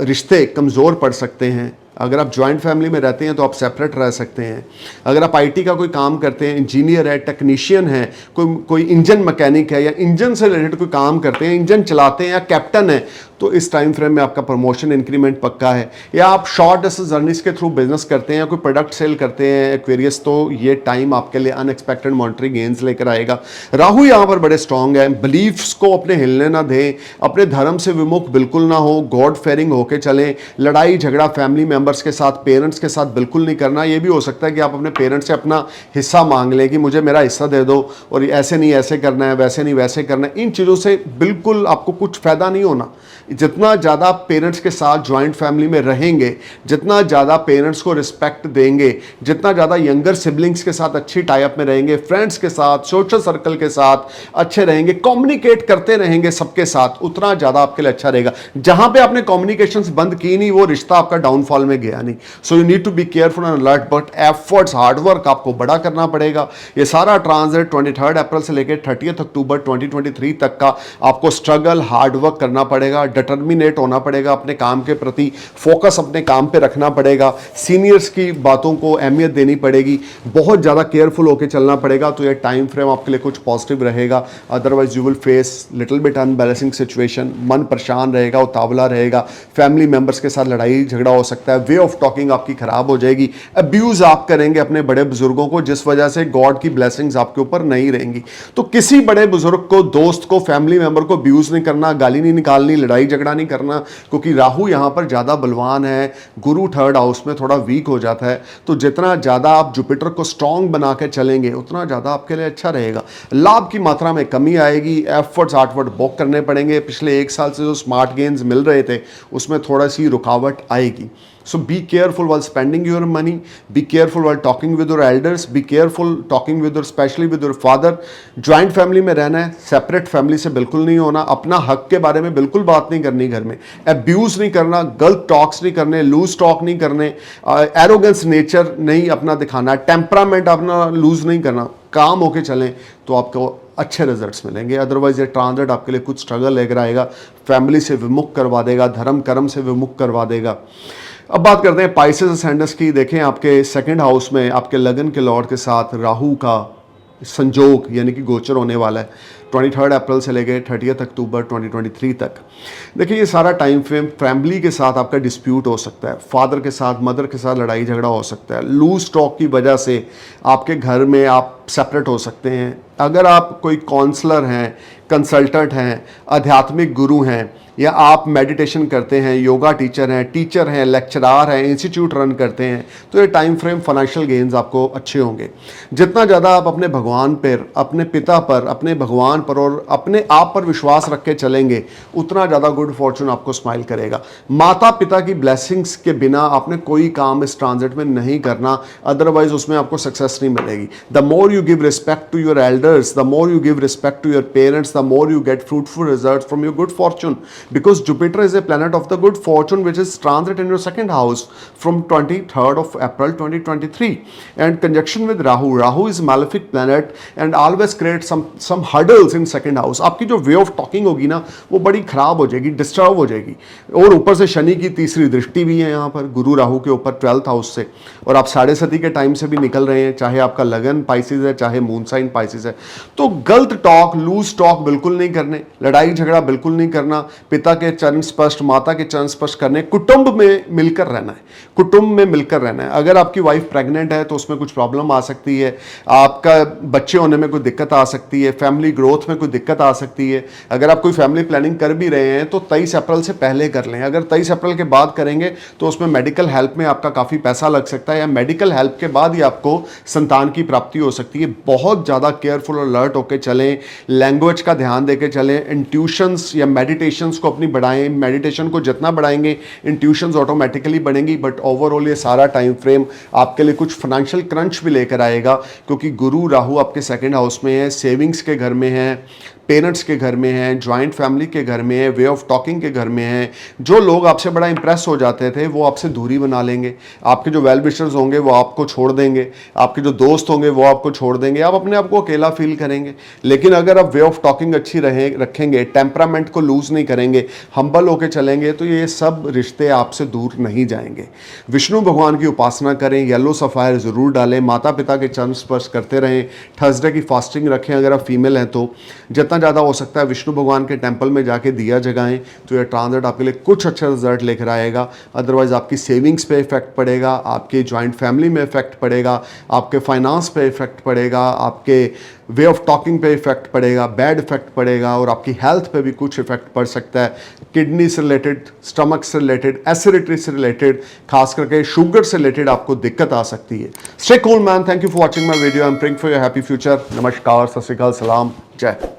रिश्ते कमज़ोर पड़ सकते हैं। अगर आप जॉइंट फैमिली में रहते हैं तो आप सेपरेट रह सकते हैं। अगर आप आईटी का कोई काम करते हैं, इंजीनियर है, टेक्नीशियन है, कोई इंजन मैकेनिक है, या इंजन से रिलेटेड कोई काम करते हैं, इंजन चलाते हैं, या कैप्टन है, तो इस टाइम फ्रेम में आपका प्रमोशन इंक्रीमेंट पक्का है। या आप शॉर्ट डिस्टेंस जर्नीज के थ्रू बिजनेस करते हैं या कोई प्रोडक्ट सेल करते हैं एक्वेरियस, तो ये टाइम आपके लिए अनएक्सपेक्टेड मॉनेटरी गेन्स लेकर आएगा। राहु यहाँ पर बड़े स्ट्रांग है, बिलीफ्स को अपने हिलने ना दें, अपने धर्म से विमुख बिल्कुल ना हो, गॉड फेयरिंग होके चलें। लड़ाई झगड़ा फैमिली मेंबर्स के साथ, पेरेंट्स के साथ बिल्कुल नहीं करना। ये भी हो सकता है कि आप अपने पेरेंट्स से अपना हिस्सा मांग लें कि मुझे मेरा हिस्सा दे दो, और ऐसे नहीं ऐसे करना है, वैसे नहीं वैसे करना है। इन चीज़ों से बिल्कुल आपको कुछ फायदा नहीं होना। जितना ज़्यादा पेरेंट्स के साथ जॉइंट फैमिली में रहेंगे, जितना ज़्यादा पेरेंट्स को रिस्पेक्ट देंगे, जितना ज़्यादा यंगर सिबलिंग्स के साथ अच्छी टाइप में रहेंगे, फ्रेंड्स के साथ, सोशल सर्कल के साथ अच्छे रहेंगे, कम्युनिकेट करते रहेंगे सबके साथ, उतना ज़्यादा आपके लिए अच्छा रहेगा। जहाँ पे आपने कम्युनिकेशंस बंद की नहीं, वो रिश्ता आपका डाउनफॉल में गया नहीं। So you need to be careful and alert, but efforts, hard work आपको बड़ा करना पड़ेगा। ये सारा ट्रांजिट 23 अप्रैल से लेकर 30 अक्टूबर 2023 तक का आपको स्ट्रगल, हार्डवर्क करना पड़ेगा, डिटर्मिनेट होना पड़ेगा, अपने काम के प्रति फोकस अपने काम पे रखना पड़ेगा, सीनियर्स की बातों को अहमियत देनी पड़ेगी, बहुत ज़्यादा केयरफुल होकर चलना पड़ेगा। तो ये टाइम फ्रेम आपके लिए कुछ पॉजिटिव रहेगा। Otherwise you will face little bit unbalancing situation, मन परेशान रहेगा, उतावला रहेगा, फैमिली मेंबर्स के साथ लड़ाई झगड़ा हो सकता है, वे ऑफ टॉकिंग आपकी खराब हो जाएगी, अब्यूज़ आप करेंगे अपने बड़े बुजुर्गों को, जिस वजह से गॉड की ब्लेसिंग्स आपके ऊपर नहीं रहेंगी। तो किसी बड़े बुजुर्ग को, दोस्त को, फैमिली मेंबर को अब्यूज़ नहीं करना, गाली नहीं निकालनी, लड़ाई झगड़ा नहीं करना, क्योंकि राहु यहां पर ज्यादा बलवान है, गुरु थर्ड हाउस में थोड़ा वीक हो जाता है। तो जितना ज्यादा आप जुपिटर को स्ट्रांग बना के चलेंगे, उतना ज्यादा आपके लिए अच्छा रहेगा। लाभ की मात्रा में कमी आएगी, एफर्ट्स आर्टवर्ड बॉक करने पड़ेंगे। पिछले 1 साल से जो स्मार्ट गेन्स मिल रहे थे उसमें थोड़ा सी रुकावट आएगी। So be careful while spending your money, be careful while talking with your elders, be careful talking with your, especially with your father. Joint family में रहना है, separate family से बिल्कुल नहीं होना, अपना हक के बारे में बिल्कुल बात नहीं करनी घर में, abuse नहीं करना, गलत टॉक्स नहीं करने, लूज टॉक नहीं करने, एरोगेंस नेचर नहीं अपना दिखाना, टेम्परामेंट अपना लूज नहीं करना, काम होके चलें तो आपको अच्छे रिजल्ट्स मिलेंगे। अदरवाइज ये ट्रांजिट आपके लिए कुछ स्ट्रगल लेकर आएगा, फैमिली से विमुख करवा देगा, धर्म कर्म से विमुख करवा देगा। अब बात करते हैं पाइसेस असेंडेंस की। देखें, आपके सेकंड हाउस में आपके लगन के लॉर्ड के साथ राहु का संजोग यानी कि गोचर होने वाला है 23 अप्रैल से लेकर 30 अक्टूबर 2023 तक। देखिए, ये सारा टाइम फ्रेम फैमिली के साथ आपका डिस्प्यूट हो सकता है, फादर के साथ, मदर के साथ लड़ाई झगड़ा हो सकता है, लूज टॉक की वजह से आपके घर में आप सेपरेट हो सकते हैं। अगर आप कोई काउंसलर हैं, कंसल्टेंट हैं, आध्यात्मिक गुरु हैं, या आप मेडिटेशन करते हैं, योगा टीचर हैं, लेक्चरार हैं, इंस्टीट्यूट रन करते हैं, तो ये टाइम फ्रेम फाइनेंशियल गेन्स आपको अच्छे होंगे। जितना ज़्यादा आप अपने भगवान पर, अपने पिता पर, अपने भगवान पर और अपने आप पर विश्वास रख के चलेंगे, उतना ज़्यादा गुड फॉर्चून आपको स्माइल करेगा। माता पिता की ब्लेसिंग्स के बिना आपने कोई काम इस ट्रांजिट में नहीं करना, अदरवाइज उसमें आपको सक्सेस नहीं मिलेगी। The more you give respect to your elders, the more you give respect to your parents, the more you get fruitful results from your good fortune, because Jupiter is a planet of the good fortune which is transit in your second house from 23rd of April 2023 and conjunction with Rahu. Rahu is a malefic planet and always creates some hurdles troubles in second house, आपकी जो वे ऑफ टॉकिंग होगी ना वो बड़ी खराब हो जाएगी, डिस्टर्ब हो जाएगी। और ऊपर से शनि की तीसरी दृष्टि भी है यहाँ पर गुरु राहु के ऊपर 12th हाउस से, और आप 7:30 के टाइम से भी निकल रहे हैं, चाहे आपका लगन पाइसिस है चाहे मून साइन पाइसिस है। तो गलत टॉक, लूज टॉक बिल्कुल नहीं करने, लड़ाई झगड़ा बिल्कुल नहीं करना, पिता के चरण स्पष्ट, माता के चरण स्पष्ट करने, कुटुंब में मिलकर रहना है, कुटुंब में मिलकर रहना है। अगर आपकी वाइफ प्रेग्नेंट है तो उसमें कुछ प्रॉब्लम आ सकती है, आपका बच्चे होने में कोई दिक्कत आ सकती है, फैमिली ग्रोथ में कोई दिक्कत आ सकती है। अगर आप कोई फैमिली प्लानिंग कर भी रहे हैं तो 23 अप्रैल से पहले कर लें। अगर 23 अप्रैल के बाद करेंगे तो उसमें मेडिकल हेल्प में आपका काफ़ी पैसा लग सकता है, या मेडिकल हेल्प के बाद ही आपको संतान की प्राप्ति हो सकती है। बहुत ज़्यादा केयरफुल और अलर्ट होकर चलें, लैंग्वेज का ध्यान देकर चलें, इंट्यूशंस या मेडिटेशंस को अपनी बढ़ाएं। मेडिटेशन को जितना बढ़ाएंगे इंट्यूशंस ऑटोमेटिकली बढ़ेंगी। बट ओवरऑल ये सारा टाइम फ्रेम आपके लिए कुछ फाइनेंशियल क्रंच भी लेकर आएगा, क्योंकि गुरु राहु आपके सेकंड हाउस में है, सेविंग्स के घर में है, पेरेंट्स के घर में है, जॉइंट फैमिली के घर में है, वे ऑफ टॉकिंग के घर में है। जो लोग आपसे बड़ा इंप्रेस हो जाते थे वो आपसे दूरी बना लेंगे, आपके जो वेल विशर्स होंगे वो आपको छोड़ देंगे, आपके जो दोस्त होंगे वो आपको छोड़ देंगे, आप अपने आप को अकेला फील करेंगे। लेकिन अगर आप वे ऑफ टॉकिंग अच्छी रखेंगे, टेम्परामेंट को लूज नहीं करेंगे, हम्बल होकर चलेंगे, तो ये सब रिश्ते आपसे दूर नहीं जाएंगे। विष्णु भगवान की उपासना करें, येलो सफ़ायर ज़रूर डालें, माता पिता के चरण स्पर्श करते रहें, थर्सडे की फास्टिंग रखें अगर आप फीमेल हैं तो, जितना ज़्यादा हो सकता है विष्णु भगवान के टेंपल में जाके दिया जगाएं, तो ये ट्रांजिट आपके लिए कुछ अच्छा रिजल्ट लेकर आएगा। अदरवाइज आपकी सेविंग्स पे इफेक्ट पड़ेगा, आपके जॉइंट फैमिली में इफेक्ट पड़ेगा, आपके फाइनेंस पे इफेक्ट पड़ेगा, आपके वे ऑफ टॉकिंग पे इफेक्ट पड़ेगा, बैड इफेक्ट पड़ेगा, और आपकी हेल्थ पे भी कुछ इफेक्ट पड़ सकता है। किडनी से रिलेटेड, स्टमक से रिलेटेड, एसिडिटी से रिलेटेड, खास करके शुगर से रिलेटेड आपको दिक्कत आ सकती है। Stay cool man, thank you for watching my video, I am praying for your happy future. नमस्कार, सत श्री अकाल, सलाम, जय।